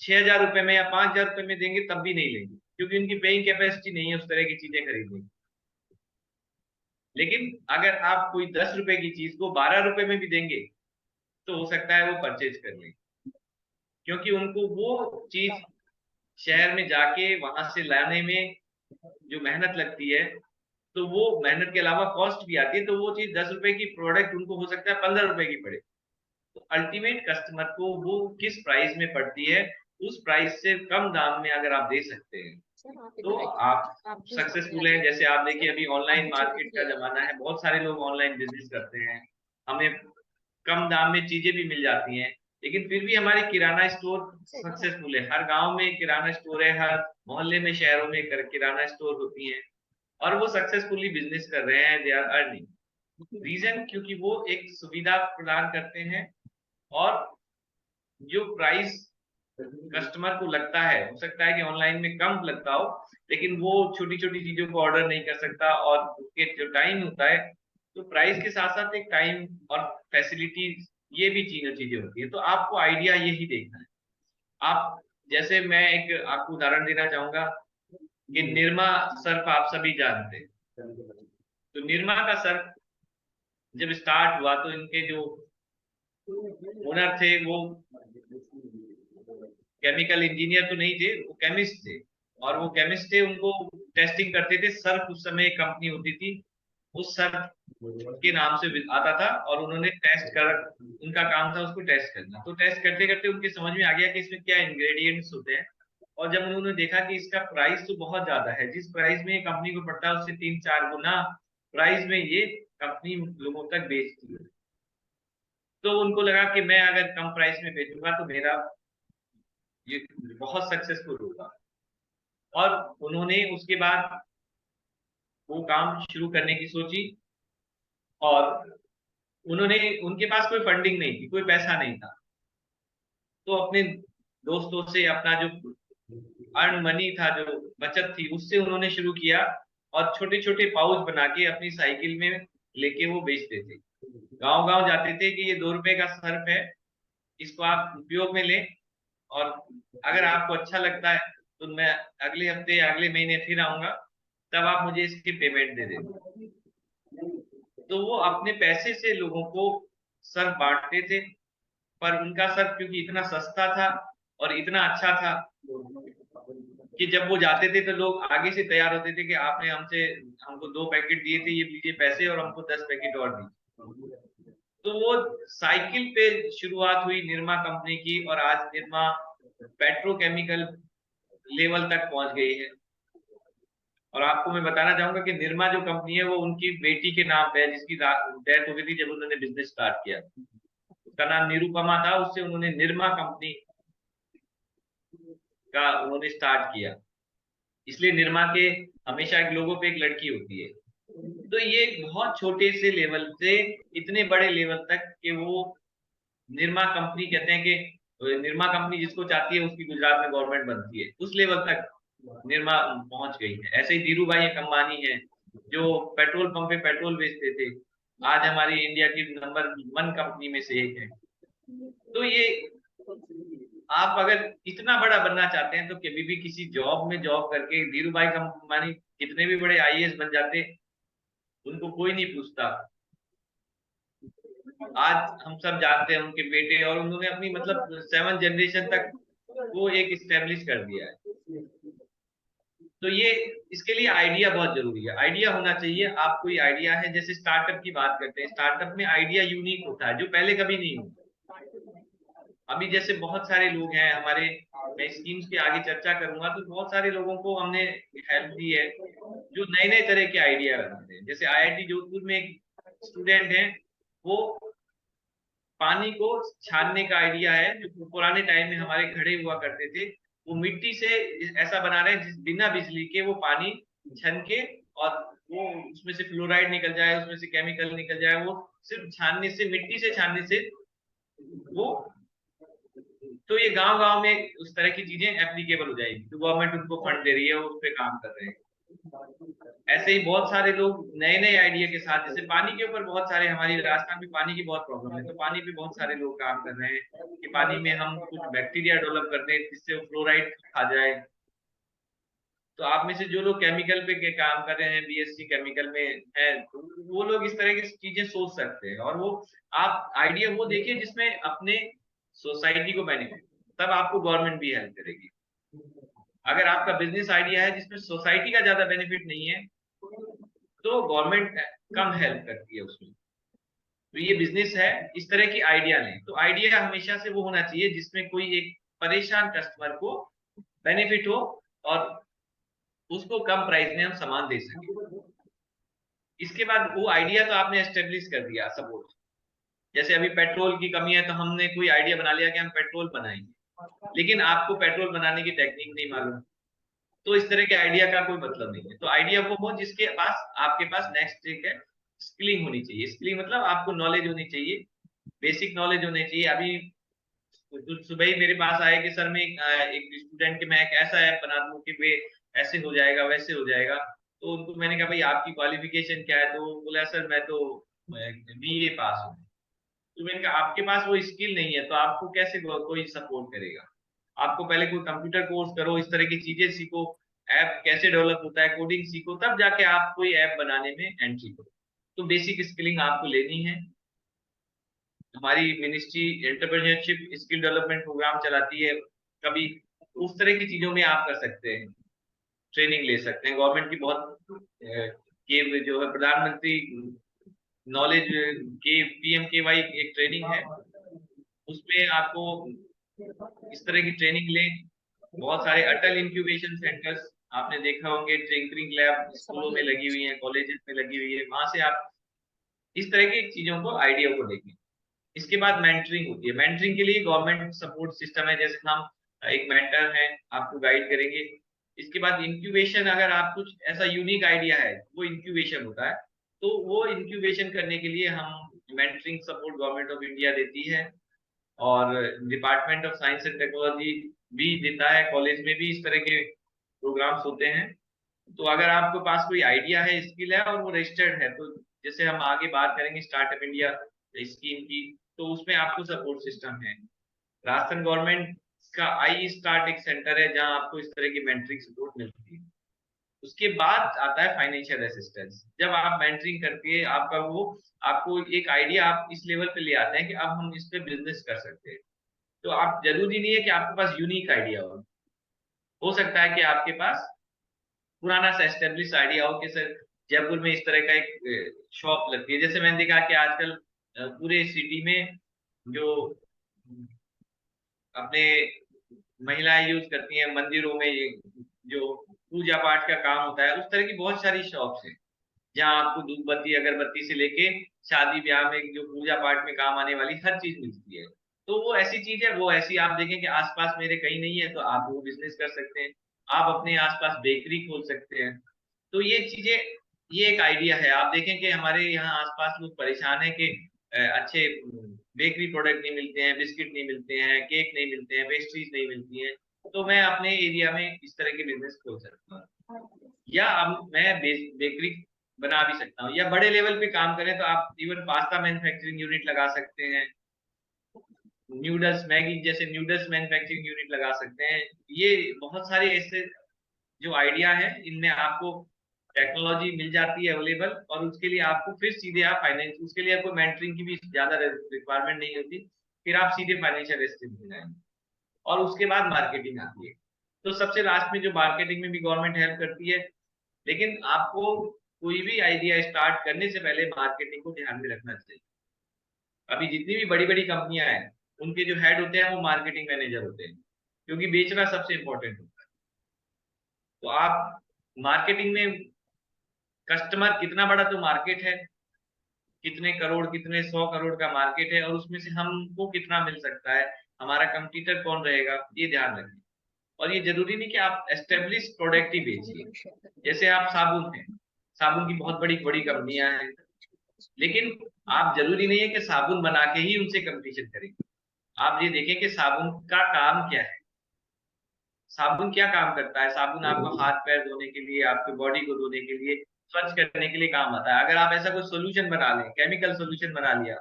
6,000 रुपए में या 5,000 रुपए में देंगे तब भी नहीं लेंगे, क्योंकि उनकी पेइंग कैपेसिटी नहीं है उस तरह की चीजें खरीदने की। लेकिन अगर आप कोई 10 रुपए की चीज को 12 रुपए में भी देंगे तो हो सकता है वो परचेज कर लें, क्योंकि उनको वो चीज शहर में जाके वहां से लाने में जो मेहनत लगती है, तो वो मेहनत के अलावा कॉस्ट भी आती है। तो वो चीज 10 रुपए की प्रोडक्ट उनको हो सकता है 15 रुपए की पड़े। तो अल्टीमेट कस्टमर को वो किस प्राइस में पड़ती है, उस प्राइस से कम दाम में अगर आप दे सकते हैं तो आप सक्सेसफुल हैं। जैसे आप देखिए, अभी ऑनलाइन मार्केट का जमाना है, बहुत सारे लोग ऑनलाइन बिजनेस करते हैं, हमें कम दाम में चीजें भी मिल जाती हैं। लेकिन फिर भी हमारे किराना स्टोर सक्सेसफुल है। हर गांव में किराना स्टोर है, हर मोहल्ले में, शहरों में किराना स्टोर होती है, और वो सक्सेसफुली बिजनेस कर रहे हैं, दे आर अर्निंग। रीजन, क्योंकि वो एक सुविधा प्रदान करते हैं, और जो प्राइस कस्टमर को लगता है, हो सकता है कि ऑनलाइन में कम लगता हो, लेकिन वो छोटी छोटी चीजों को ऑर्डर नहीं कर सकता, और उसके जो टाइम होता है, तो प्राइस के साथ साथ एक टाइम और फैसिलिटी, ये भी चीजें होती है। तो आपको आइडिया यही देखना है। आप जैसे, मैं एक आपको उदाहरण देना चाहूंगा कि निरमा सर्फ आप सभी जानते हैं। तो निरमा का सर्फ जब स्टार्ट हुआ तो इनके जो ओनर थे वो केमिकल इंजीनियर तो नहीं थे, वो केमिस्ट थे, और वो केमिस्ट थे, उनको टेस्टिंग करते थे। सर्फ उस समय एक कंपनी होती थी, उस सर्फ के नाम से आता था, और उन्होंने टेस्ट कर, उनका काम था उसको टेस्ट करना। तो टेस्ट करते करते उनके समझ में आ गया कि इसमें क्या इंग्रेडिएंट्स होते हैं, और जब उन्होंने देखा कि इसका प्राइस तो बहुत ज्यादा है, जिस प्राइस में ये कंपनी को पड़ता है उससे 3-4 गुना प्राइस में ये कंपनी लोगों तक बेचती है, तो उनको लगा कि मैं अगर कम प्राइस में बेचूंगा तो मेरा ये बहुत सक्सेसफुल होगा। और उन्होंने उसके बाद वो काम शुरू करने की सोची, और उन्होंने, उनके पास कोई फंडिंग नहीं थी, कोई पैसा नहीं था, तो अपने दोस्तों से अपना जो अर्न मनी था, जो बचत थी, उससे उन्होंने शुरू किया, और छोटे छोटे पाउच बना के अपनी साइकिल में लेके वो बेचते थे। गांव गांव जाते थे कि ये 2 रुपए का सर्फ है, इसको आप उपयोग में लें, और अगर आपको अच्छा लगता है तो मैं अगले हफ्ते या अगले महीने फिर आऊंगा, तब आप मुझे इसकी पेमेंट दे देना। तो वो अपने पैसे से लोगों को सर्फ बांटते थे, पर उनका सर्फ क्योंकि इतना सस्ता था और इतना अच्छा था कि जब वो जाते थे तो लोग आगे से तैयार होते थे कि आपने हमको 2 पैकेट दिए थे, ये लीजिए पैसे, और हमको 10 पैकेट और दी। तो वो साइकिल पे शुरुआत हुई निरमा कंपनी की, और आज निरमा पेट्रोकेमिकल लेवल तक पहुंच गई है। और आपको मैं बताना चाहूंगा कि निरमा जो कंपनी है वो उनकी बेटी के नाम पे है, जिसकी डेथ हो गई थी जब उन्होंने बिजनेस स्टार्ट किया। उसका नाम निरुपमा था, उससे उन्होंने निरमा कंपनी का उन्होंने स्टार्ट किया, इसलिए निरमा के हमेशा एक लोगों पे एक लड़की होती है। तो ये बहुत छोटे से लेवल से इतने बड़े लेवल तक कि वो निरमा कंपनी कहते हैं कि निरमा कंपनी जिसको चाहती है उसकी गुजरात में गवर्नमेंट बनती है, उस लेवल तक निरमा पहुंच गई है। ऐसे ही धीरू भाई एक अंबानी है जो पेट्रोल पंप पे पेट्रोल बेचते थे, आज हमारी इंडिया की नंबर 1 कंपनी में से एक है। तो ये आप अगर इतना बड़ा बनना चाहते हैं तो कभी भी किसी जॉब में जॉब करके धीरू भाई अंबानी कितने भी बड़े आईएएस बन जाते, उनको कोई नहीं पूछता। आज हम सब जानते हैं उनके बेटे, और उन्होंने अपनी मतलब 7 जनरेशन तक वो एक इस्टेब्लिश कर दिया है। तो ये इसके लिए आइडिया बहुत जरूरी है, आइडिया होना चाहिए। आप कोई आइडिया है, जैसे स्टार्टअप की बात करते हैं, स्टार्टअप में आइडिया यूनिक होता है जो पहले कभी नहीं होता। अभी जैसे बहुत सारे लोग हैं हमारे, मैं स्कीम्स के आगे चर्चा करूंगा, तो बहुत सारे लोगों को हमने हेल्प दी है जो नए नए तरह के आइडिया बनाते हैं। जैसे आईआईटी जोधपुर में एक स्टूडेंट है, वो पानी को छानने का आइडिया है, जो पुराने टाइम में हमारे घड़े हुआ करते थे, वो मिट्टी से ऐसा बना रहे हैं जिस बिना बिजली के वो पानी छन के, और वो उसमें से फ्लोराइड निकल जाए, उसमें से केमिकल निकल जाए, वो सिर्फ छानने से, मिट्टी से छानने से वो। तो ये गांव गांव में उस तरह की चीजें एप्लीकेबल हो जाएगी, तो गवर्नमेंट उनको फंड दे रही है, वो उस पर काम कर रहे हैं। ऐसे ही बहुत सारे लोग नए नए आइडिया के साथ, जैसे पानी के ऊपर बहुत सारे, हमारी राजस्थान में पानी की बहुत प्रॉब्लम है, तो पानी पे बहुत सारे लोग काम कर रहे हैं कि पानी में हम कुछ बैक्टीरिया डेवलप करते हैं जिससे फ्लोराइड खा जाए। तो आप में से जो लोग केमिकल पे के काम कर रहे हैं, बीएससी केमिकल में है, तो वो लोग इस तरह की चीजें सोच सकते हैं, और वो आप आइडिया वो देखिए जिसमें अपने सोसाइटी को बेनिफिट, तब आपको गवर्नमेंट भी हेल्प करेगी। अगर आपका बिजनेस आइडिया है जिसमें सोसाइटी का ज्यादा बेनिफिट नहीं है, तो गवर्नमेंट कम हेल्प करती है उसमें। तो ये बिजनेस है, इस तरह की आइडिया लें। तो आइडिया हमेशा से वो होना चाहिए जिसमें कोई एक परेशान कस्टमर को बेनिफिट हो, और उसको कम प्राइस में हम सामान दे सकें। इसके बाद वो आइडिया तो आपने एस्टेब्लिश कर दिया, सपोज जैसे अभी पेट्रोल की कमी है, तो हमने कोई आइडिया बना लिया कि हम पेट्रोल बनाएंगे, लेकिन आपको पेट्रोल बनाने की टेक्निक नहीं मालूम, तो इस तरह के आइडिया का कोई मतलब नहीं है। तो आइडिया वो हो जिसके पास, आपके पास नेक्स्ट स्टेप है, स्किलिंग होनी चाहिए। स्किलिंग मतलब आपको नॉलेज होनी चाहिए, बेसिक नॉलेज होनी चाहिए। अभी तो सुबह ही मेरे पास आए कि सर मैं एक स्टूडेंट के मैं एक ऐसा ऐप बना दूं कि वे ऐसे हो जाएगा वैसे हो जाएगा। तो उनको मैंने कहा भाई आपकी क्वालिफिकेशन क्या है, तो बोला सर मैं तो बीए पास हूँ। तो मैंने कहा आपके पास वो स्किल नहीं है तो आपको कैसे कोई सपोर्ट करेगा। आपको पहले कोई कंप्यूटर कोर्स करो, इस तरह की चीजें सीखो, ऐप कैसे डेवलप होता है, कोडिंग सीखो, तब जाके आप कोई ऐप बनाने में एंट्री करो। तो बेसिक स्किलिंग आपको लेनी है। हमारी ministry entrepreneurship skill development programme चलाती है, कभी उस तरह की चीजों में आप कर सकते हैं, ट्रेनिंग ले सकते हैं। गवर्नमेंट की बहुत के जो है प्रधानमंत्री नॉलेज के PMKY एक ट्रेनिंग है, उसमें आपको इस तरह की ट्रेनिंग लें। बहुत सारे अटल इंक्यूबेशन सेंटर्स आपने देखा होंगे, टिंकरिंग लैब स्कूलों में लगी हुई है, कॉलेजेस में लगी हुई है, वहां से आप इस तरह की चीजों को, आइडिया को देखें। इसके बाद मेंटरिंग होती है। मेंटरिंग के लिए गवर्नमेंट सपोर्ट सिस्टम है, जैसे हम एक मेंटर हैं, आपको गाइड करेंगे। इसके बाद इंक्यूबेशन, अगर आप कुछ ऐसा यूनिक आइडिया है, वो इंक्यूबेशन होता है, तो वो इंक्यूबेशन करने के लिए हम mentoring support government of India देती है, और department of science and technology भी देता है। कॉलेज में भी इस तरह के प्रोग्राम्स होते हैं। तो अगर आपके पास कोई आइडिया है, स्किल है और वो रजिस्टर्ड है, तो जैसे हम आगे बात करेंगे स्टार्टअप इंडिया स्कीम की, तो उसमें आपको सपोर्ट सिस्टम है। राजस्थान गवर्नमेंट का आई स्टार्ट एक सेंटर है, जहां आपको इस तरह की मेंटरिंग सपोर्ट मिलती है। उसके बाद आता है फाइनेंशियल असिस्टेंस। जब आप मेंटरिंग करके आपका वो, आपको एक आइडिया आप इस लेवल पे ले आते हैं कि अब हम इस पे बिजनेस कर सकते हैं, तो आप, जरूरी नहीं है कि आपके पास यूनिक आइडिया हो सकता है कि आपके पास पुराना सा एस्टेब्लिश आइडिया हो कि सर जयपुर में इस तरह का एक शॉप लगती है। जैसे मैंने देखा कि आजकल पूरे सिटी में जो अपने महिलाएं यूज करती हैं मंदिरों में, ये जो पूजा पाठ का काम होता है, उस तरह की बहुत सारी शॉप्स हैं, जहाँ आपको धूप बत्ती अगरबत्ती से लेके शादी ब्याह में जो पूजा पाठ में काम आने वाली हर चीज मिलती है। तो वो ऐसी चीज है, वो ऐसी आप देखें कि आसपास मेरे कहीं नहीं है, तो आप वो बिजनेस कर सकते हैं। आप अपने आसपास बेकरी खोल सकते हैं। तो ये चीजें, ये एक आइडिया है। आप देखें कि हमारे यहाँ आसपास लोग परेशान है कि अच्छे बेकरी प्रोडक्ट नहीं मिलते हैं, बिस्किट नहीं मिलते हैं, केक नहीं मिलते हैं, पेस्ट्रीज नहीं मिलती हैं। तो मैं अपने एरिया में इस तरह के बिजनेस खोल सकता हूँ, या अब मैं बेकरी बना भी सकता हूँ। या बड़े लेवल पे काम करें तो आप इवन पास्ता मैन्युफैक्चरिंग यूनिट लगा सकते हैं, न्यूडल्स, मैगी जैसे न्यूडल्स मैन्युफैक्चरिंग यूनिट लगा सकते हैं। ये बहुत सारे ऐसे जो आइडिया है, इनमें आपको टेक्नोलॉजी मिल जाती है अवेलेबल, और उसके लिए आपको फिर सीधे आप फाइनेंस, उसके लिए आपको मेंटरिंग की भी ज्यादा रिक्वायरमेंट नहीं होती, फिर आप सीधे फाइनेंशियल एसिस्टेंस में जाएंगे। और उसके बाद मार्केटिंग आती है। तो सबसे लास्ट में जो मार्केटिंग में भी गवर्नमेंट हेल्प करती है, लेकिन आपको कोई भी आइडिया स्टार्ट करने से पहले मार्केटिंग को ध्यान में रखना चाहिए। अभी जितनी भी बड़ी बड़ी कंपनियां हैं, उनके जो हेड होते हैं वो मार्केटिंग मैनेजर होते हैं, क्योंकि बेचना सबसे इंपॉर्टेंट होता है। तो आप मार्केटिंग में, कस्टमर कितना बड़ा तो मार्केट है, कितने करोड़, कितने 100 करोड़ का मार्केट है, और उसमें से हमको कितना मिल सकता है, हमारा कंपटीटर कौन रहेगा, ये ध्यान रखें। और ये जरूरी नहीं कि आप एस्टेब्लिश प्रोडक्ट ही बेचिए। जैसे आप साबुन है, साबुन की बहुत बड़ी बड़ी कंपनियां हैं, लेकिन आप, जरूरी नहीं है कि साबुन बना के ही उनसे कंपटीशन करेंगे। आप ये देखें कि साबुन का काम क्या है, साबुन क्या काम करता है। साबुन आपको हाथ पैर धोने के लिए, आपके बॉडी को धोने के लिए, स्वच्छ करने के लिए काम आता है। अगर आप ऐसा कोई सोल्यूशन बना लें, केमिकल सोल्यूशन बना लिया,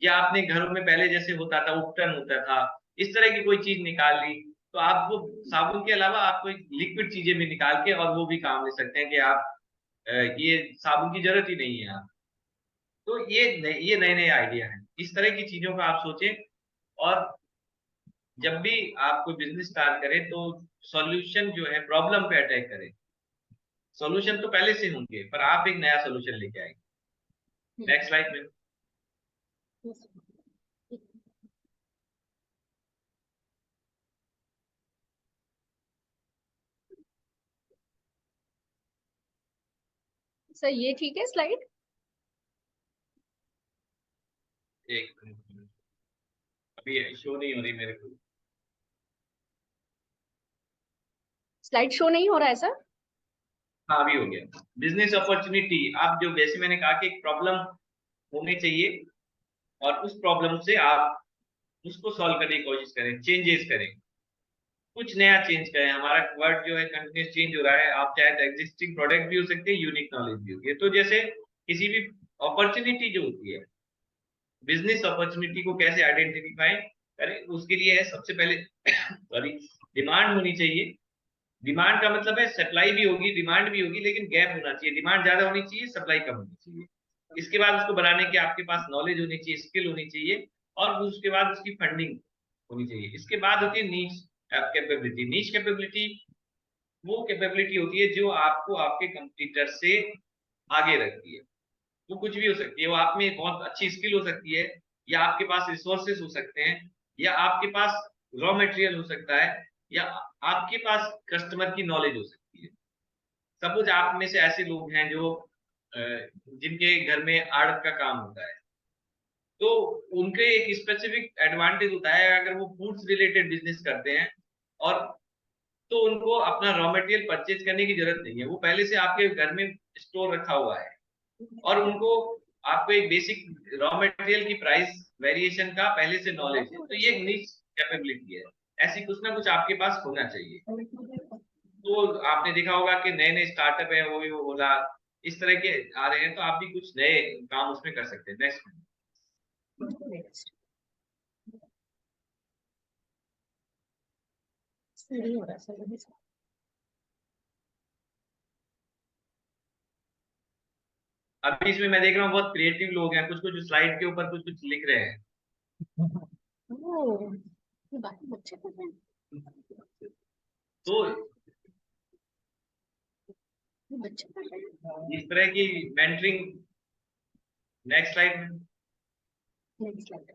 या आपने घरों में पहले जैसे होता था उपटन होता था, इस तरह की कोई चीज निकाल ली, तो आप वो साबुन के अलावा आप कोई लिक्विड चीजें भी निकाल के और वो भी काम ले सकते हैं कि आप ये साबुन की जरूरत ही नहीं है आप। तो ये नए नए आइडिया हैं। इस तरह की चीजों का आप सोचें, और जब भी आप कोई बिजनेस स्टार्ट करें तो सॉल्यूशन जो है, प्रॉब्लम पे अटैक करें। सॉल्यूशन तो पहले से होंगे, पर आप एक नया सॉल्यूशन लेके आएंगे। नेक्स्ट स्लाइड में। सर ये ठीक है स्लाइड? एक मिनट, अभी शो नहीं हो रही मेरे को। स्लाइड शो नहीं हो रहा है सर? हाँ अभी हो गया। बिजनेस अपॉर्चुनिटी, आप जो, जैसे मैंने कहा कि एक प्रॉब्लम होनी चाहिए, और उस प्रॉब्लम से आप उसको सॉल्व करने की कोशिश करें, चेंजेस करें, कुछ नया चेंज करें। हमारा वर्ड जो है कंटिन्यूस चेंज हो रहा है। आप चाहे तो एग्जिस्टिंग प्रोडक्ट भी हो सकते हैं, यूनिक नॉलेज भी होती है। तो जैसे किसी भी अपॉर्चुनिटी जो होती है, बिजनेस अपॉर्चुनिटी को कैसे आइडेंटिफाई करें, उसके लिए है सबसे पहले सॉरी, डिमांड होनी चाहिए। डिमांड का मतलब है सप्लाई भी होगी, डिमांड भी होगी, लेकिन गैप होना चाहिए। डिमांड ज्यादा होनी चाहिए, सप्लाई कम होनी चाहिए। इसके बाद उसको बनाने की आपके पास नॉलेज होनी चाहिए, स्किल होनी चाहिए, और उसके बाद उसकी फंडिंग होनी चाहिए। इसके बाद होती है नीड्स। कैपेबिलिटी। नीच कैपेबिलिटी वो कैपेबिलिटी होती है जो आपको आपके कंपटीटर से आगे रखती है। वो कुछ भी हो सकती है, वो आप में बहुत अच्छी स्किल हो सकती है, या आपके पास रिसोर्सेस हो सकते हैं, या आपके पास रॉ मटेरियल हो सकता है, या आपके पास कस्टमर की नॉलेज हो सकती है। सपोज आप में से ऐसे लोग हैं जो जिनके घर में आड़त का काम होता है, तो उनके एक स्पेसिफिक एडवांटेज होता है अगर वो फूड्स रिलेटेड बिजनेस करते हैं, और तो उनको अपना रॉ मटेरियल परचेज करने की जरूरत नहीं है, वो पहले से आपके घर में स्टोर रखा हुआ है, और उनको आपको एक बेसिक रॉ मटेरियल की प्राइस वेरिएशन का पहले से नॉलेज है। तो ये एक नीच कैपेबिलिटी है, ऐसी कुछ ना कुछ आपके पास होना चाहिए। तो आपने देखा होगा कि नए नए स्टार्टअप है, वो भी वो बोला इस तरह के आ रहे हैं, तो आप भी कुछ नए काम उसमें कर सकते हैं। नेक्स्ट। नहीं हो रहा सर। अभी इसमें मैं देख रहा हूँ बहुत क्रिएटिव लोग हैं, कुछ कुछ स्लाइड के ऊपर कुछ कुछ लिख रहे हैं। ओह, ये बात बच्चे कर रहे हैं, तो ये बच्चे कर रहे हैं। इस तरह की मेंटरिंग। नेक्स्ट स्लाइड में नेक्स्ट स्लाइड।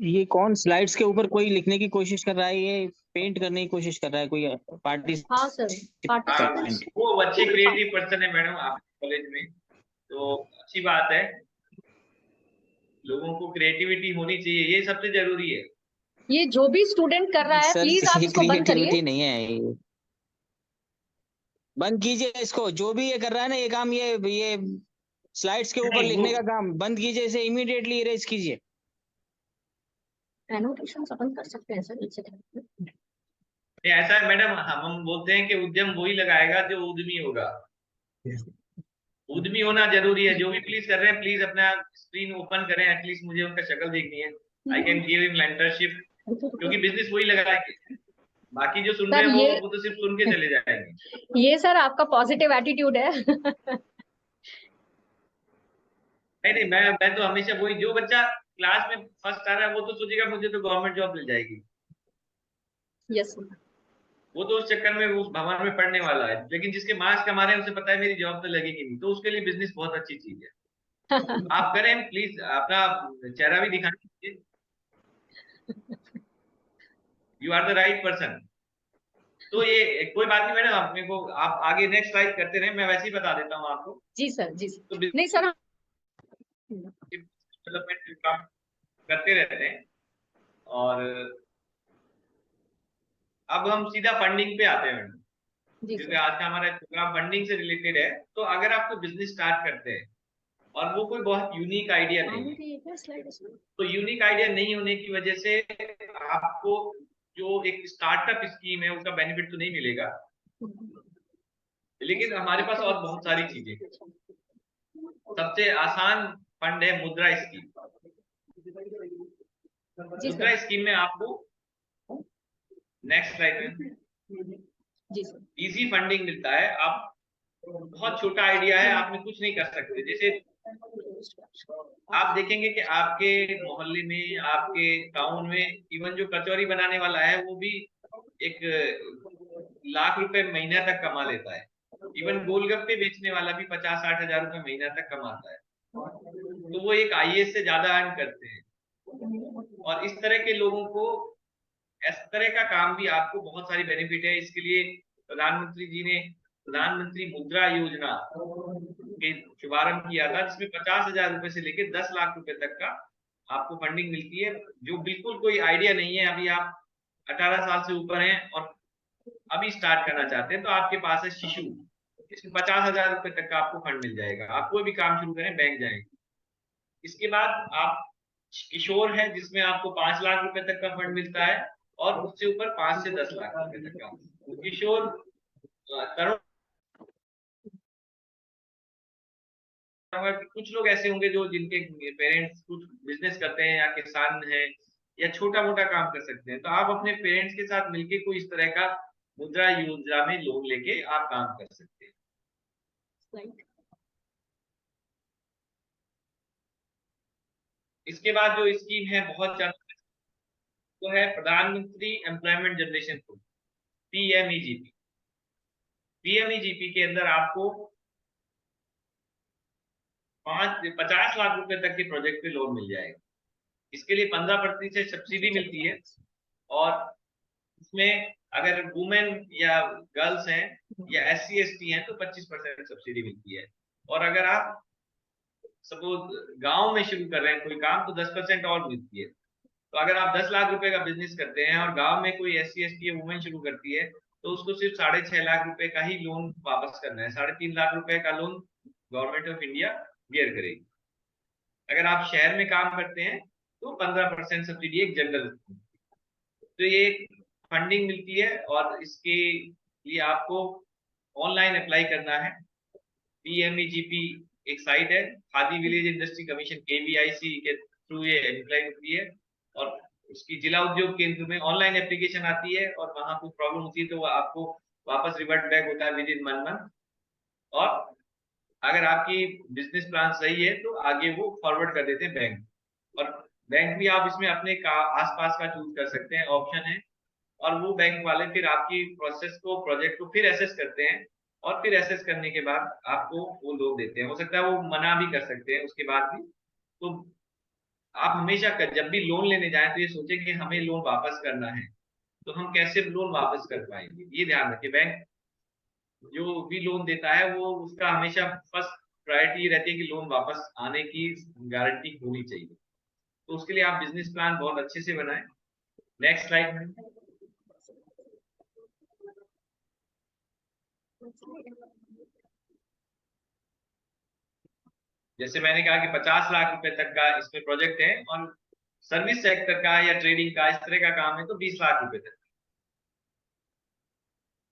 ये कौन स्लाइड्स के ऊपर कोई लिखने की कोशिश कर रहा है, ये पेंट करने की कोशिश कर रहा है कोई पार्टी? हाँ सर, पार्टिसिपेंट। वो अच्छे क्रिएटिव पर्सन है मैडम आपके कॉलेज में, तो अच्छी बात है, लोगों को क्रिएटिविटी होनी चाहिए, ये सबसे जरूरी है। ये जो भी स्टूडेंट कर रहा है सर प्लीज आप इसको बंद करिए। क्रिएटिविटी नहीं है ये, बंद कीजिए इसको। जो भी ये कर रहा है ना ये काम, ये स्लाइड्स के ऊपर नहीं, लिखने का काम बंद कीजिए, इसे इमीडिएटली इरेज कीजिए। एनोटेशन बंद कर सकते हैं सर नीचे। नहीं, ऐसा है मैडम, हम बोलते हैं कि उद्यम वही लगाएगा जो उद्यमी होगा। उद्यमी होना जरूरी है। जो भी प्लीज कर रहे हैं, प्लीज अपना स्क्रीन ओपन करें, एटलीस्ट मुझे उनका शक्ल देखनी है। I can give him mentorship, क्योंकि बिजनेस वही लगाएंगे, बाकी जो सुन रहे सर हैं ये वो तो सिर्फ सुन के चले जाएंगे। ये सर आपका पॉजिटिव एटीट्यूड है। नहीं नहीं, मैं तो हमेशा वही, जो बच्चा क्लास में फर्स्ट आ रहा है वो तो सोचेगा मुझे तो गवर्नमेंट जॉब मिल जाएगी, यस वो तो उस चक्कर में उस भवन में पढ़ने वाला है। लेकिन जिसके मार्क्स कमा रहे हैं उसे पता है मेरी जॉब तो लगेगी नहीं, तो उसके लिए बिजनेस बहुत अच्छी चीज है। आप करें, प्लीज अपना चेहरा भी दिखाएं, you are the right person. तो ये कोई बात नहीं मैडम, अपने को आप आगे नेक्स्ट स्लाइड करते रहे, मैं वैसे ही बता देता हूँ आपको। जी सर, जी सर। तो नहीं सर, डेवलपमेंट काम करते रहते हैं। और अब हम सीधा फंडिंग पे आते हैं मैडम, जी क्योंकि सर। आज का हमारा प्रोग्राम फंडिंग से रिलेटेड है। तो अगर आपको बिजनेस स्टार्ट करते हैं और वो कोई बहुत यूनिक आइडिया नहीं है, तो यूनिक आइडिया नहीं होने की वजह से आपको जो एक स्टार्टअप स्कीम है उसका बेनिफिट तो नहीं मिलेगा, लेकिन हमारे पास और बहुत सारी चीजें। सबसे आसान फंड है मुद्रा स्कीम। मुद्रा स्कीम में आपको, नेक्स्ट स्लाइड में, जी सर। इजी फंडिंग मिलता है। आप बहुत छोटा आइडिया है, आप में कुछ नहीं कर सकते। जैसे आप देखेंगे कि आपके मोहल्ले में, आपके टाउन में, इवन जो कचौरी बनाने वाला है वो भी 1 लाख रुपए महीना तक कमा लेता है। इवन गोलगप्पे बेचने वाला भी 50-60 हजार रुपए महीना तक कमाता है। तो वो एक आईएएस से ज्यादा अर्न करते हैं। और इस तरह के लोगों को, इस तरह का काम भी आपको बहुत सारी बेनिफिट है। इसके लिए प्रधानमंत्री जी ने प्रधानमंत्री मुद्रा योजना के शुभारंभ किया था, जिसमें 50,000 रुपए से लेकर 10 लाख रुपए तक का आपको फंडिंग मिलती है। जो बिल्कुल कोई आइडिया नहीं है, अभी आप 18 साल से ऊपर हैं और अभी स्टार्ट करना चाहते हैं, तो आपके पास है शिशु, इसमें 50,000 रुपए तक का आपको फंड मिल जाएगा। आप कोई भी काम शुरू करें, बैंक जाएंगे। इसके बाद आप किशोर है, जिसमें आपको 5 लाख रुपए तक का फंड मिलता है, और उससे ऊपर 5 से 10 लाख रुपए तक का। किशोर तरुण, कुछ लोग ऐसे होंगे जो जिनके पेरेंट्स कुछ बिजनेस करते हैं या किसान हैं या छोटा मोटा काम कर सकते हैं, तो आप अपने पेरेंट्स के साथ मिलके कोई इस तरह का मुद्रा योजना में लोन लेके आप काम कर सकते हैं। इसके बाद जो स्कीम है बहुत ज्यादा, वो है प्रधानमंत्री employment generation fund, PMEGP। PMEGP के अंदर आपको 50 लाख रुपए तक के प्रोजेक्ट पे लोन मिल जाएगा। इसके लिए 15% सब्सिडी मिलती है, और इसमें अगर वुमेन या गर्ल्स हैं या SC ST हैं तो 25% सब्सिडी मिलती है। और अगर आप सपोज गांव में शुरू कर रहे हैं कोई काम तो 10% और मिलती है। तो अगर आप 10 लाख रुपए का बिजनेस करते हैं और गांव में कोई SC ST या वुमेन शुरू करती है तो उसको सिर्फ 6.5 लाख रुपए का ही लोन वापस करना है। 3.5 लाख रुपए का loan government of India bear करेगी। अगर आप शहर में काम करते हैं तो 15% सब्सिडी एक जनरल, तो ये फंडिंग मिलती है। और इसके लिए आपको ऑनलाइन अप्लाई करना है। PMEGP एक साइट है, khadi village industry commission KVIC के थ्रू ये अप्लाई होती है, और उसकी जिला उद्योग केंद्र में ऑनलाइन एप्लीकेशन आती है, और वहां कोई प्रॉब्लम होती है तो वो आपको वापस रिवर्ट बैक होता है विद इन 1 मंथ। और अगर आपकी बिजनेस प्लान सही है तो आगे वो फॉरवर्ड कर देते हैं बैंक, और बैंक भी आप इसमें अपने आसपास का चूज कर सकते हैं, ऑप्शन है। और वो बैंक वाले फिर आपकी प्रोसेस को, प्रोजेक्ट को फिर एसेस करते हैं, और फिर एसेस करने के बाद आपको वो लोन देते हैं। हो सकता है वो मना भी कर सकते हैं उसके बाद भी। तो आप हमेशा जब भी लोन लेने जाएं तो ये सोचें कि हमें लोन वापस करना है, तो हम कैसे लोन वापस कर पाएंगे, ये ध्यान रखें। बैंक जो भी लोन देता है वो उसका हमेशा फर्स्ट प्रायोरिटी रहती है कि लोन वापस आने की गारंटी होनी चाहिए। तो उसके लिए आप बिजनेस प्लान बहुत अच्छे से बनाएं। Next slide. जैसे मैंने कहा कि 50 लाख रुपए तक का इसमें प्रोजेक्ट है, और सर्विस सेक्टर का या ट्रेडिंग का इस तरह का काम है तो 20 लाख रुपए तक।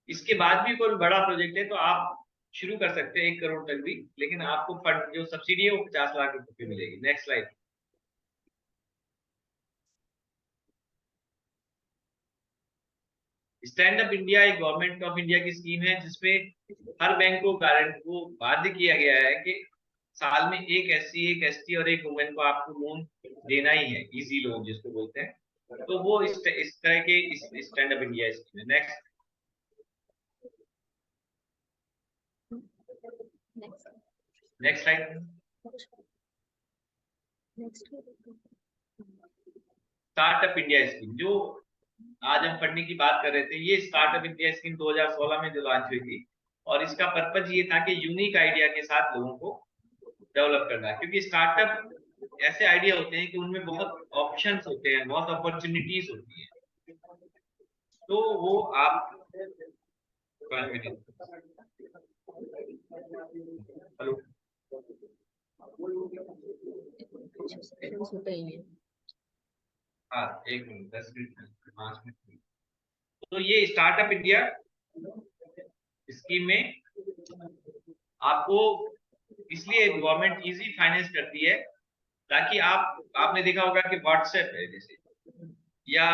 इसके बाद भी कोई बड़ा प्रोजेक्ट है तो आप शुरू कर सकते हैं 1 करोड़ तक भी, लेकिन आपको फंड जो सब्सिडी है वो 50 लाख रुपए की मिलेगी। Next slide. Stand up India एक गवर्नमेंट ऑफ इंडिया की स्कीम है जिसपे हर बैंक को वो बाध्य किया गया है कि साल में एक SC, एक ST और एक वुमेन को आपको लोन देना ही है, इजी लोन जिसको बोलते हैं। तो वो इस तरह के स्टैंड अप इंडिया स्कीम है। Next next slide. Startup India scheme जो आज हम पढ़ने की बात कर रहे थे, ये स्टार्टअप इंडिया स्कीम 2016 में जो लॉन्च हुई थी, और इसका पर्पज ये था कि यूनिक आइडिया के साथ लोगों को डेवलप करना है। क्योंकि स्टार्टअप ऐसे आइडिया होते हैं कि उनमें बहुत ऑप्शंस होते हैं, बहुत अपॉर्चुनिटीज होती है। तो वो आप हेलो हाँ 1 मिनट 10 मिनट 5 मिनट। तो ये स्टार्टअप इंडिया स्कीम में आपको इसलिए गवर्नमेंट इजी फाइनेंस करती है ताकि आपने देखा होगा कि व्हाट्सएप है जैसे, या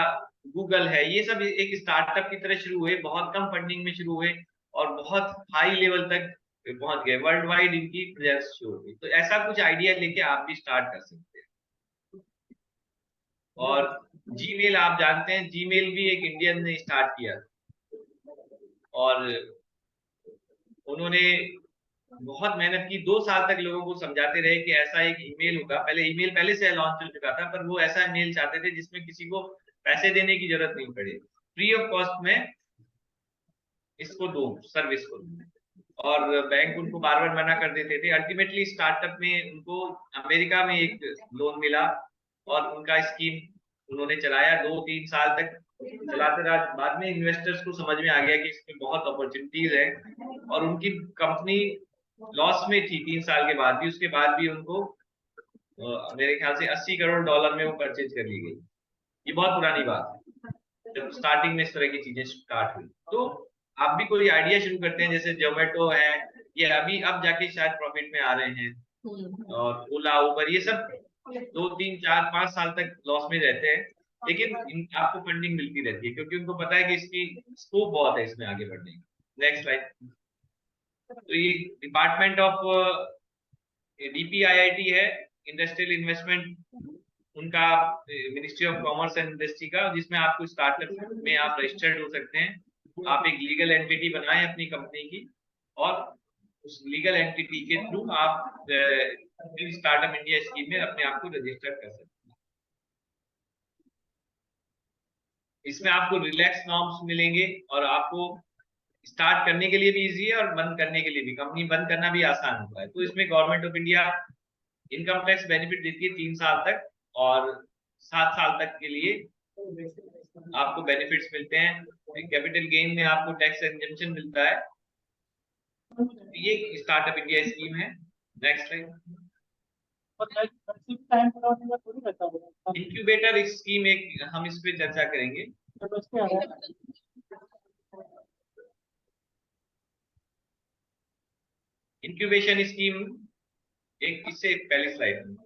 गूगल है, ये सब एक स्टार्टअप की तरह शुरू हुए, बहुत कम फंडिंग में शुरू हुए और बहुत हाई लेवल तक पहुंच गए, वर्ल्ड वाइड इनकी प्रेजेंस शुरू हुई। तो ऐसा कुछ आइडिया लेके आप भी स्टार्ट कर सकते हैं। और जीमेल आप जानते हैं, जीमेल भी एक इंडियन ने स्टार्ट किया, और उन्होंने बहुत मेहनत की, 2 साल तक लोगों को समझाते रहे कि ऐसा एक ईमेल होगा। पहले ईमेल पहले से लॉन्च हो चुका था, पर वो ऐसा मेल चाहते थे जिसमें किसी को पैसे देने की जरूरत नहीं पड़े, फ्री ऑफ कॉस्ट में इसको दो, सर्विस को। और बैंक उनको बार बार मना कर देते थे। अल्टीमेटली स्टार्टअप में उनको अमेरिका में एक लोन मिला, और उनका स्कीम उन्होंने चलाया 2-3 साल तक चलाते रहा। बाद में इन्वेस्टर्स को समझ में आ गया कि इसमें बहुत अपॉर्चुनिटीज है, और उनकी कंपनी लॉस में थी 3 साल के बाद भी। उसके बाद भी उनको मेरे ख्याल से $80 करोड़ में वो परचेज कर ली गई। ये बहुत पुरानी बात है, जब स्टार्टिंग में इस तरह की चीजें स्टार्ट हुई। तो आप भी कोई आइडिया शुरू करते हैं, जैसे जोमेटो है, ये अभी अब जाके शायद प्रॉफिट में आ रहे हैं, और ओला, उबर, ये सब 2-3-4-5 साल तक लॉस में रहते हैं, लेकिन आपको फंडिंग मिलती रहती है क्योंकि उनको पता है कि इसकी स्कोप बहुत है इसमें आगे बढ़ने की। Next slide. तो ये डिपार्टमेंट ऑफ DPIIT है, इंडस्ट्रियल इन्वेस्टमेंट उनका ministry of commerce and industry का, जिसमें आपको स्टार्टअप में आप रजिस्टर्ड हो सकते हैं। आप एक लीगल एंटिटी बनाएं अपनी कंपनी की, और उस लीगल एंटिटी के थ्रू आप स्टार्टअप इंडिया स्कीम में अपने आप को रजिस्टर कर सकते हैं। इसमें आपको रिलैक्स नॉर्म्स मिलेंगे, और आपको स्टार्ट करने के लिए भी इजी है और बंद करने के लिए भी, कंपनी बंद करना भी आसान होता है। तो इसमें government of India income tax benefit देती है 3 साल तक, और 7 साल तक के लिए आपको बेनिफिट्स मिलते हैं। कैपिटल गेन में आपको टैक्स एग्जेम्पशन मिलता है। ये स्टार्टअप इंडिया स्कीम है। Next slide. टाइम पूरा होने का थोड़ी रहता होगा। इंक्यूबेटर स्कीम एक हम इस पे चर्चा करेंगे। तो बस क्या है? इंक्यूबेशन स्कीम एक, इससे पहली स्लाइड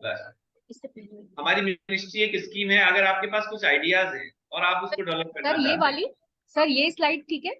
हमारी मिनिस्ट्री एक स्कीम है। अगर आपके पास कुछ आइडियाज हैं और आप उसको डेवलप करना सर ये चाहते वाली, सर ये स्लाइड ठीक है?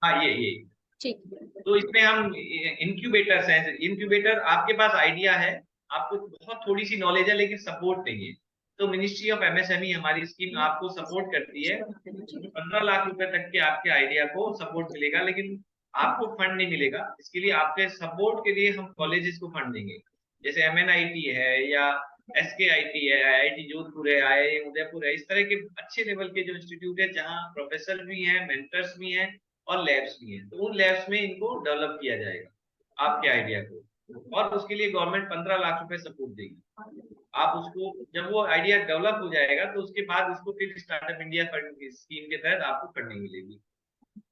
हाँ ये ठीक। तो इसमें हम इंक्यूबेटर्स हैं। इंक्यूबेटर, आपके पास आइडिया है, आपको बहुत थोड़ी सी नॉलेज है लेकिन सपोर्ट नहीं है, तो मिनिस्ट्री ऑफ एमएसएमई हमारी स्कीम आपको सपोर्ट करती है। 15 लाख रुपए तक के आपके आइडिया को सपोर्ट मिलेगा, लेकिन आपको फंड नहीं मिलेगा। इसके लिए आपके सपोर्ट के लिए हम कॉलेजेस को फंड देंगे, जैसे एमएनआईटी है या एसकेआईटी है, आईआईटी जोधपुर है, आईआईएम उदयपुर है। इस तरह के अच्छे लेवल के जो इंस्टीट्यूट है जहाँ प्रोफेसर भी हैं, मेंटर्स भी हैं और लैब्स भी हैं, तो उन लैब्स में इनको डेवलप किया जाएगा आपके आइडिया को, और उसके लिए गवर्नमेंट 15 लाख रुपए सपोर्ट देगी। आप उसको, जब वो आइडिया डेवलप हो जाएगा तो उसके बाद उसको फिर स्टार्टअप इंडिया फंड स्कीम के तहत आपको फंडिंग मिलेगी।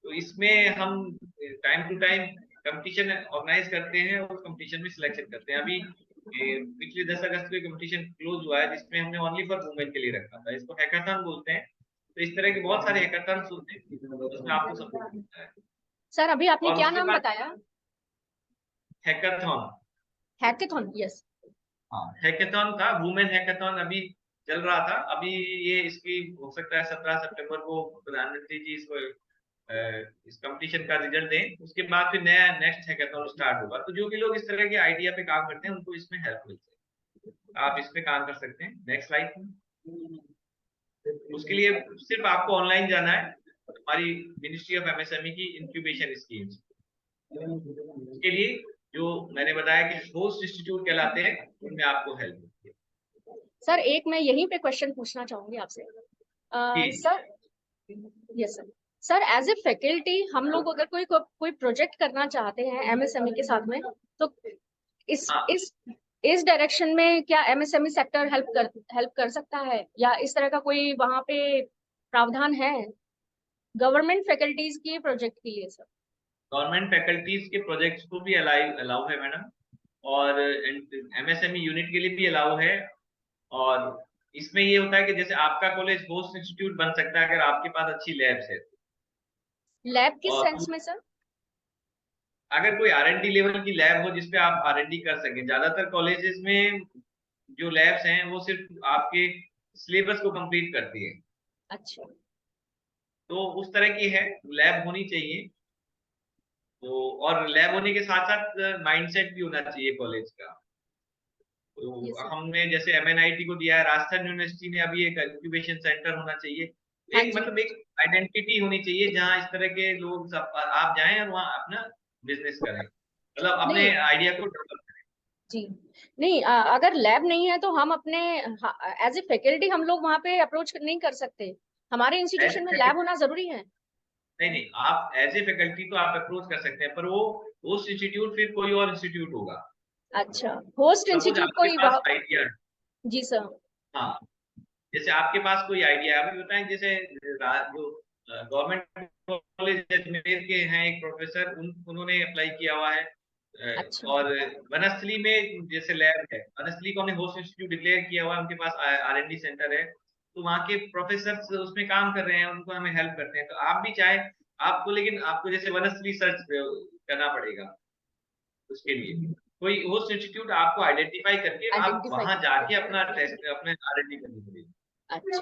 तो इसमें हम time to time competition organise करते हैं और कंपटीशन में सिलेक्शन करते हैं। अभी पिछले 10 अगस्त को कंपटीशन क्लोज हुआ है, जिसमें हमने ओनली फॉर वुमेन के लिए रखा था। इसको हैकाथन बोलते हैं। तो इस तरह के बहुत सारे हैकाथन होते हैं जिसमें आपको सपोर्ट मिलता है। सर अभी आपने और क्या उसके नाम बाद बताया? हैकाथन। Hackathon, yes. हाँ, हैकाथन था, वुमेन हैकाथन अभी चल रहा था। अभी ये इसकी हो सकता है 17 सितंबर को प्रधानमंत्री जी इस कंपटीशन का रिजल्ट दें, उसके बाद फिर नया नेक्स्ट हैकाथन स्टार्ट होगा। तो जो भी लोग इस तरह के आइडिया पे काम करते हैं उनको इसमें हेल्प मिलती है, आप इस पे काम कर सकते हैं। Next slide. उसके लिए सिर्फ आपको ऑनलाइन जाना है हमारी मिनिस्ट्री ऑफ एमएसएमई की इंक्यूबेशन स्कीम। उसके लिए जो मैंने बताया कि होस्ट इंस्टीट्यूट कहलाते हैं, उनमें आपको हेल्प मिलती है। सर एक मैं यहीं पे क्वेश्चन पूछना चाहूंगी आपसे। Sir yes sir, sir as a faculty हम लोग अगर कोई प्रोजेक्ट करना चाहते हैं एमएसएमई के साथ में, तो इस हाँ। इस डायरेक्शन में क्या एमएसएमई सेक्टर हेल्प कर सकता है, या इस तरह का कोई वहां पे प्रावधान है गवर्नमेंट फैकल्टीज के प्रोजेक्ट के लिए? सर गवर्नमेंट फैकल्टीज के प्रोजेक्ट्स को भी अलाउ है मैडम, और एमएसएमई यूनिट के लिए भी अलाउ है। और इसमें ये होता है कि जैसे आपका कॉलेज होस्ट इंस्टीट्यूट बन सकता है अगर आपके पास अच्छी लैब्स है। लैब किस और सेंस में सर? अगर कोई आरएनडी लेवल की लैब हो जिसपे आप आरएनडी कर सकें। ज्यादातर कॉलेजेस में जो लैब्स हैं वो सिर्फ आपके सिलेबस को कंप्लीट करती है। अच्छा। तो उस तरह की है, लैब होनी चाहिए। तो और लैब होने के साथ साथ माइंडसेट भी होना चाहिए कॉलेज का। तो हमने जैसे एमएनआईटी को दिया है, राजस्थान यूनिवर्सिटी ने अभी एक इंक्यूबेशन सेंटर होना चाहिए। एक मतलब एक आइडेंटिटी होनी चाहिए जहाँ इस तरह के लोग आप जाएं और वहाँ अपना बिजनेस करें, मतलब अपने आइडिया को डेवलप करें। जी नहीं, अगर लैब नहीं है तो हम अपने एज ए फैकल्टी हम लोग वहाँ पे अप्रोच नहीं कर सकते? हमारे इंस्टीट्यूशन में लैब होना जरूरी है? नहीं, आप एज ए फैकल्टी तो आप अप्रोच कर सकते हैं, पर वो होस्ट इंस्टीट्यूट फिर कोई और इंस्टीट्यूट होगा। अच्छा, होस्ट इंस्टीट्यूट कोई आइडिया। जी सर। हाँ, जैसे आपके पास कोई आइडिया है, अभी बताएं, जैसे जो गवर्नमेंट कॉलेज अजमेर के हैं एक प्रोफेसर, उन्होंने अप्लाई किया हुआ है। अच्छा। और वनस्थली में जैसे लैब है, वनस्थली को हमने होस्ट इंस्टीट्यूट डिक्लेयर किया हुआ है, उनके पास आरएनडी सेंटर है, तो वहाँ के प्रोफेसर उसमें काम कर रहे हैं, उनको हमें हेल्प करते हैं। तो आप भी चाहे आपको, लेकिन आपको जैसे वनस्थली सर्च करना पड़ेगा, उसके लिए कोई होस्ट इंस्टीट्यूट आपको आइडेंटिफाई करके आप वहां जाके अपना टेस्ट, अपने आरएनडी करनी पड़ेगी। अच्छा,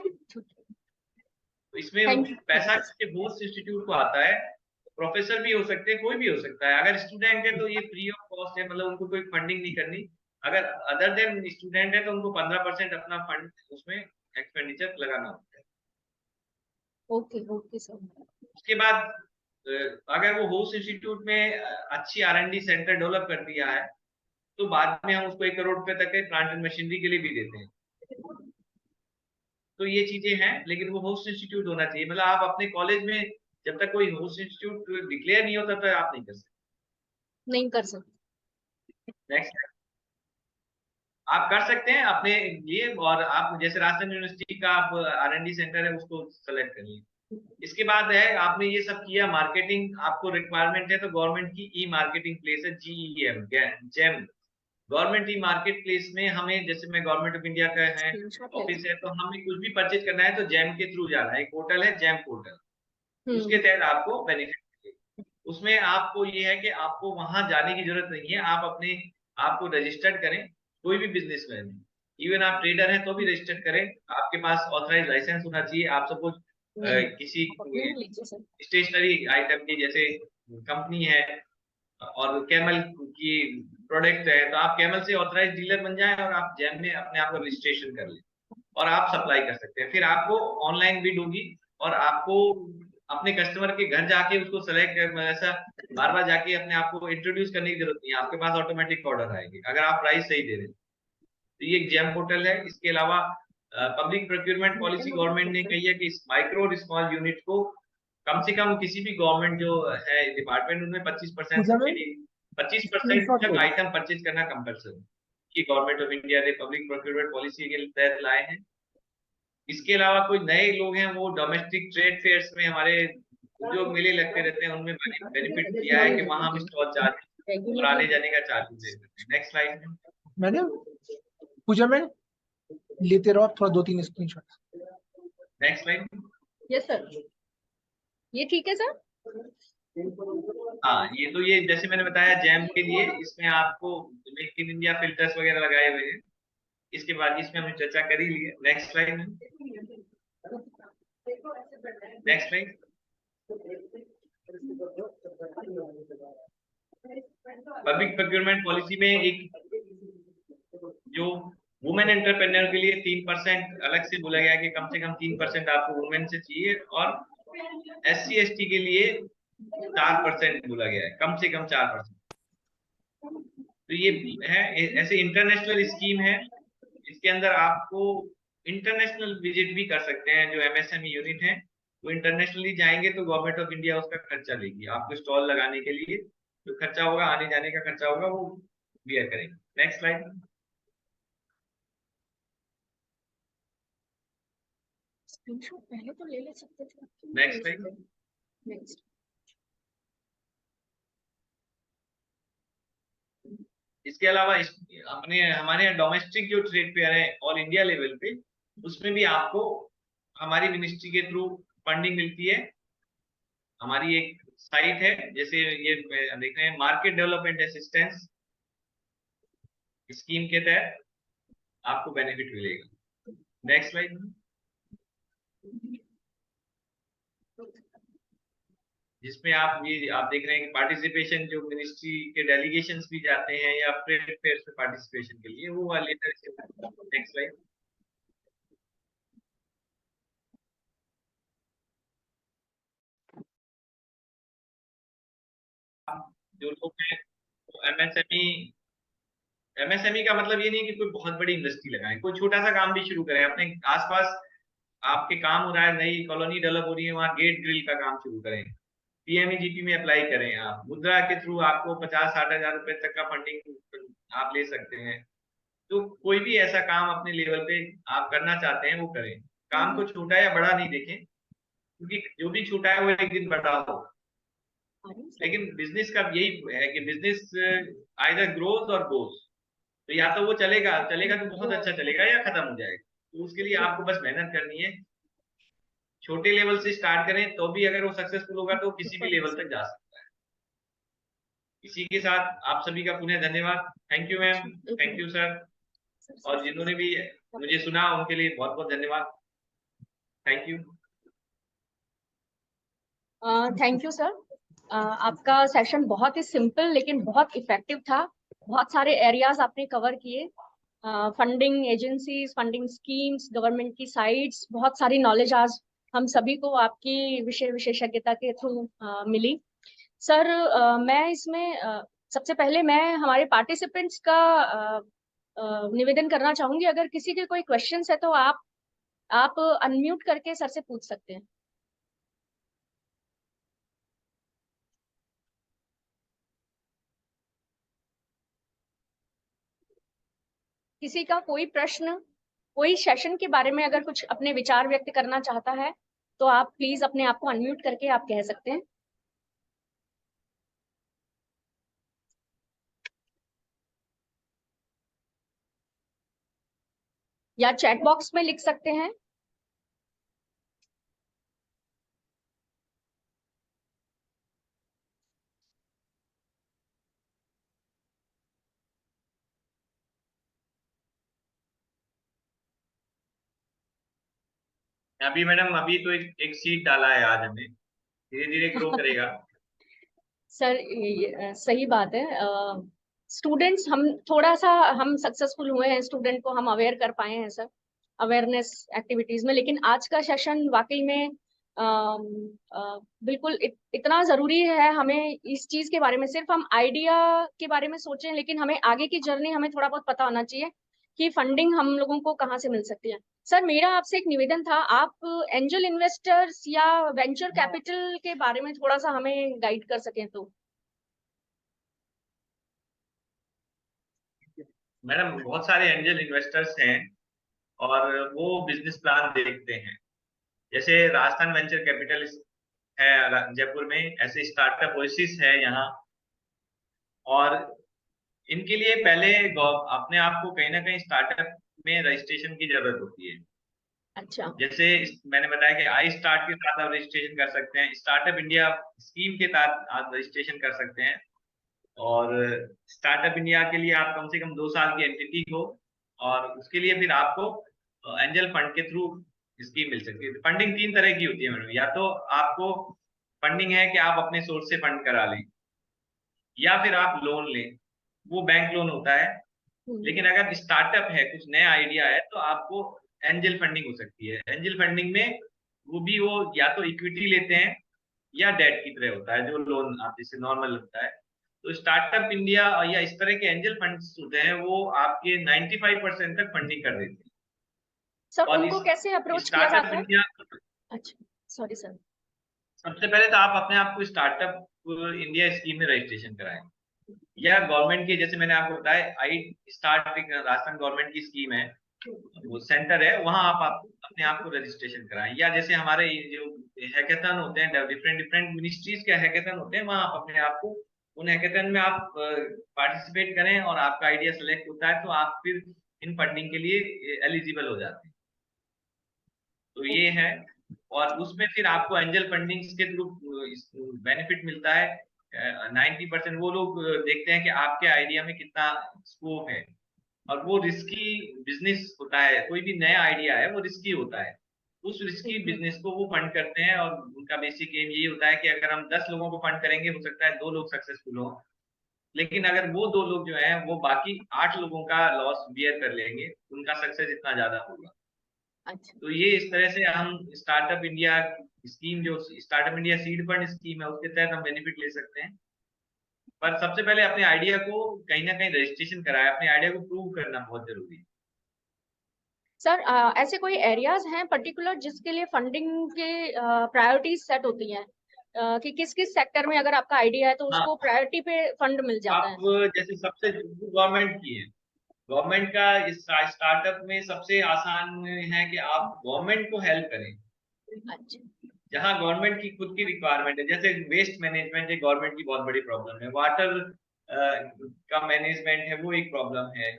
तो इसमें पैसा किसके होस्ट इंस्टीट्यूट को आता है। प्रोफेसर भी हो सकते हैं, कोई भी हो सकता है। अगर स्टूडेंट है तो ये फ्री ऑफ कॉस्ट है, मतलब उनको कोई फंडिंग नहीं करनी। अगर अदर देन स्टूडेंट है तो उनको 15% अपना फंड उसमें एक्सपेंडिचर लगाना होता है। Okay okay sir. उसके बाद अगर वो होस्ट इंस्टीट्यूट में अच्छी R&D सेंटर डेवलप कर दिया है तो बाद में हम उसको 1 करोड़ रुपए तक के प्लांट एंड मशीनरी के लिए भी देते हैं। तो ये चीजें हैं, लेकिन वो होस्ट इंस्टीट्यूट होना चाहिए। मतलब आप अपने कॉलेज में जब तक कोई होस्ट इंस्टीट्यूट डिक्लेयर नहीं होता तो आप नहीं कर सकते। नहीं कर सकते। नेक्स्ट, आप कर सकते हैं अपने लिए, और आप जैसे राजस्थान यूनिवर्सिटी का आप R&D सेंटर है उसको सेलेक्ट करिए। इसके बाद है आपने ये सब किया, मार्केटिंग आपको रिक्वायरमेंट है तो गवर्नमेंट की ई मार्केटिंग प्लेस है GEM, GeM government e market place में हमें, जैसे मैं गवर्नमेंट ऑफ इंडिया का है ऑफिस है, तो हमें कुछ भी परचेज करना है तो जेम के थ्रू जाना है। एक पोर्टल है जेम पोर्टल, उसके तहत आपको बेनिफिट मिलेगा। उसमें आपको ये है कि आपको वहां जाने की जरूरत नहीं है, आप अपने आपको रजिस्टर्ड करें। कोई भी बिजनेसमैन, इवन आप ट्रेडर हैं तो भी रजिस्टर्ड करें। आपके पास ऑथराइज लाइसेंस होना चाहिए। आप सपोज किसी स्टेशनरी आइटम की जैसे कंपनी है और कैमल की प्रोडक्ट है तो आप कैमल से ऑथराइज डीलर बन जाएं और आप जैम में अपने आप को रजिस्ट्रेशन कर लें और आप सप्लाई कर सकते हैं। फिर आपको ऑनलाइन बिड होगी और आपको अपने कस्टमर के घर जाके उसको सेलेक्ट कर, ऐसा बार बार जाके अपने आप को इंट्रोड्यूस करने की जरूरत नहीं है। आपके पास ऑटोमेटिक ऑर्डर आएगी अगर आप प्राइस सही दे रहे हैं। तो ये एक जेम पोर्टल है। इसके अलावा पब्लिक प्रोक्यूरमेंट पॉलिसी गवर्नमेंट ने कही है कि इस माइक्रो और स्मॉल यूनिट को कम से कम किसी भी गवर्नमेंट जो है डिपार्टमेंट उनमें 25% तक आइटम परचेज करना कंपल्सरी कि गवर्नमेंट ऑफ इंडिया ने पब्लिक प्रोक्यूरमेंट पॉलिसी के तहत लाए हैं। इसके अलावा कोई नए लोग हैं वो डोमेस्टिक ट्रेड फेयर्स में हमारे उद्योग मेले लगते रहते हैं, उनमें बेनिफिट दिया है कि वहां हम स्टॉल चार्ज और आने जाने का चार्ज दे देते हैं। नेक्स्ट स्लाइड में मैडम पूजा मैम लेते रहो आप थोड़ा 2-3 screenshot. Next slide. Yes sir, ये ठीक है सर। हाँ, ये तो ये जैसे मैंने बताया जैम के लिए इसमें आपको मेक इन इंडिया फिल्टर्स वगैरह लगाए हुए हैं। इसके बाद इसमें हमने चर्चा कर ही ली है। नेक्स्ट स्लाइड में, next slide. Public procurement policy में एक जो वुमेन एंटरप्रेन्योर के लिए 3% अलग से बोला गया कि कम से कम 3% आपको वुमेन से चाहिए, और SC/ST के लिए 4% बोला गया है, कम से कम 4%। तो ये है ऐसे इंटरनेशनल स्कीम है। इसके अंदर आपको इंटरनेशनल विजिट भी कर सकते हैं। जो MSME यूनिट है वो इंटरनेशनली जाएंगे तो गवर्नमेंट ऑफ इंडिया उसका खर्चा लेगी। आपको स्टॉल लगाने के लिए जो खर्चा होगा, आने जाने का खर्चा होगा, वो बियर करेंगे। Next slide. स्क्रीनशॉट पहले तो ले सकते थे। Next slide. नेक्स्ट। इसके अलावा अपने हमारे यहाँ डोमेस्टिक जो ट्रेड फेयर है ऑल इंडिया लेवल पे, उसमें भी आपको हमारी मिनिस्ट्री के थ्रू फंडिंग मिलती है। हमारी एक साइट है, जैसे ये देख रहे हैं मार्केट डेवलपमेंट असिस्टेंस स्कीम के तहत आपको बेनिफिट मिलेगा। Next slide. जिसमें आप देख रहे हैं कि पार्टिसिपेशन जो मिनिस्ट्री के डेलीगेशंस भी जाते हैं या ट्रेड फेयर्स में पार्टिसिपेशन के लिए, वो वाले। Next slide. जो लोग हैं MSME का मतलब ये नहीं कि कोई बहुत बड़ी इंडस्ट्री लगाएं, कोई छोटा सा काम भी शुरू करें। अपने आसपास आपके काम हो रहा है, नई कॉलोनी डेवलप हो रही है, वहाँ गेट ग्रिल का काम शुरू करें। PMEGP में अप्लाई करें। आप मुद्रा के थ्रू आपको 50-60 हजार रुपए तक का फंडिंग आप ले सकते हैं। तो कोई भी ऐसा काम अपने लेवल पे आप करना चाहते हैं वो करें। काम को छोटा या बड़ा नहीं देखें, क्योंकि जो भी छोटा है वो एक दिन बड़ा हो। लेकिन बिजनेस का यही है कि बिजनेस आइदर ग्रोथ और गोज। तो या तो वो चलेगा तो बहुत अच्छा चलेगा या खत्म हो जाएगा। तो उसके लिए आपको बस मेहनत करनी है। छोटे लेवल से स्टार्ट करें तो भी अगर वो सक्सेसफुल होगा तो किसी भी लेवल तक जा सकता है। इसी के साथ आप सभी का पुनः धन्यवाद। Thank you ma'am, thank you sir, और जिन्होंने भी मुझे सुना उनके लिए बहुत बहुत धन्यवाद। Thank you. Thank you sir. आपका सेशन बहुत ही सिंपल लेकिन बहुत इफेक्टिव था। बहुत सारे एरियाज आपने कवर किए, funding agencies, funding schemes, government की साइट्स, बहुत सारी नॉलेज आज हम सभी को आपकी विषय विशेषज्ञता के थ्रू मिली। सर मैं इसमें सबसे पहले मैं हमारे पार्टिसिपेंट्स का निवेदन करना चाहूंगी, अगर किसी के कोई क्वेश्चंस है तो आप अनम्यूट करके सर से पूछ सकते हैं। किसी का कोई प्रश्न, कोई सेशन के बारे में अगर कुछ अपने विचार व्यक्त करना चाहता है तो आप प्लीज अपने आप को अनम्यूट करके आप कह सकते हैं, या चैट बॉक्स में लिख सकते हैं। अभी मैडम अभी तो एक सीट डाला है आज हमें, धीरे धीरे ग्रो करेगा। सर सही बात है। स्टूडेंट्स हम थोड़ा सा हम सक्सेसफुल हुए हैं, स्टूडेंट को हम अवेयर कर पाए हैं सर अवेयरनेस एक्टिविटीज में, लेकिन आज का सेशन वाकई में बिल्कुल इतना जरूरी है। हमें इस चीज के बारे में सिर्फ हम आइडिया के बारे में सोचें, लेकिन हमें आगे की जर्नी हमें थोड़ा बहुत पता होना चाहिए कि फंडिंग हम लोगों को कहाँ से मिल सकती है। सर मेरा आपसे एक निवेदन था, आप एंजल इन्वेस्टर्स या वेंचर कैपिटल के बारे में थोड़ा सा हमें गाइड कर सकें तो। मैडम बहुत सारे एंजल इन्वेस्टर्स हैं और वो बिजनेस प्लान देखते हैं। जैसे राजस्थान वेंचर कैपिटल है जयपुर में, ऐसे स्टार्टअप ओएसिस है यहाँ। और इनके लिए पहले अपने आप को कहीं ना कहीं स्टार्टअप में रजिस्ट्रेशन की जरूरत होती है। अच्छा। जैसे मैंने बताया कि आई स्टार्ट के साथ आप रजिस्ट्रेशन कर सकते हैं, स्टार्टअप इंडिया स्कीम के तहत आप रजिस्ट्रेशन कर सकते हैं। और स्टार्टअप इंडिया के लिए आप कम से कम 2 साल की एंटिटी हो, और उसके लिए फिर आपको एंजल फंड के थ्रू स्कीम मिल सकती है। फंडिंग 3 तरह की होती है मैडम, या तो आपको फंडिंग है कि आप अपने सोर्स से फंड करा लें, या फिर आप लोन लें, वो बैंक लोन होता है। लेकिन अगर स्टार्टअप है, कुछ नया आइडिया है, तो आपको एंजल फंडिंग हो सकती है। एंजल फंडिंग में वो या तो इक्विटी लेते हैं या डेट की तरह होता है, जो लोन आप जैसे नॉर्मल होता है। तो स्टार्टअप इंडिया या इस तरह के एंजल फंड्स होते हैं, वो आपके 95% तक फंडिंग कर देते हैं। सर और उनको कैसे अप्रोच किया स्टार्टअप जाता है? इंडिया, अच्छा, सॉरी सर। सबसे पहले तो आप अपने आप को स्टार्टअप इंडिया स्कीम में रजिस्ट्रेशन कराएं, या गवर्नमेंट की, जैसे मैंने आपको बताया आई स्टार्ट राजस्थान गवर्नमेंट की स्कीम है, वो सेंटर है, वहां आप अपने आप को रजिस्ट्रेशन कराएं। या जैसे हमारे जो हैकेथन होते हैं, डिफरेंट डिफरेंट मिनिस्ट्रीज के हैकेथन होते हैं, वहां आप अपने आप को उन हैकेथन में आप पार्टिसिपेट करें, और आपका आइडिया सेलेक्ट होता है, तो आप फिर इन फंडिंग के लिए एलिजिबल हो जाते हैं। तो ये है। और उसमें फिर आपको एंजल फंडिंग के थ्रू बेनिफिट मिलता है। 90% वो लोग देखते हैं कि आपके आइडिया में कितना स्कोप है। और वो रिस्की बिजनेस होता है, कोई भी नया आइडिया है वो रिस्की होता है, उस रिस्की बिजनेस को वो फंड करते हैं। और उनका बेसिक एम यही होता है कि अगर हम 10 लोगों को फंड करेंगे, हो सकता है 2 लोग सक्सेसफुल हो, लेकिन अगर वो 2 लोग जो हैं वो बाकी 8 लोगों का लॉस बियर कर लेंगे, उनका सक्सेस इतना ज्यादा होगा। अच्छा तो ये इस तरह से हम स्टार्टअप इंडिया स्कीम, जो startup India seed fund scheme है, उसके तहत हम बेनिफिट ले सकते हैं। पर सबसे पहले अपने आइडिया को कहीं ना कहीं रजिस्ट्रेशन कराए, अपने आइडिया को प्रूव करना बहुत जरूरी है। सर, ऐसे कोई एरियाज हैं पर्टिकुलर जिसके लिए फंडिंग के प्रायोरिटीज सेट होती हैं, कि किस किस सेक्टर में अगर आपका आइडिया है तो हाँ, उसको प्रायोरिटी पे फंड मिल जाता है? आप जैसे सबसे गवर्नमेंट की है, गवर्नमेंट का इस स्टार्टअप में सबसे आसान है कि आप गवर्नमेंट को हेल्प करें। अच्छा। जहां गवर्नमेंट की खुद की रिक्वायरमेंट है, जैसे वेस्ट मैनेजमेंट एक गवर्नमेंट की बहुत बड़ी प्रॉब्लम है, वाटर का मैनेजमेंट है, वो एक प्रॉब्लम है।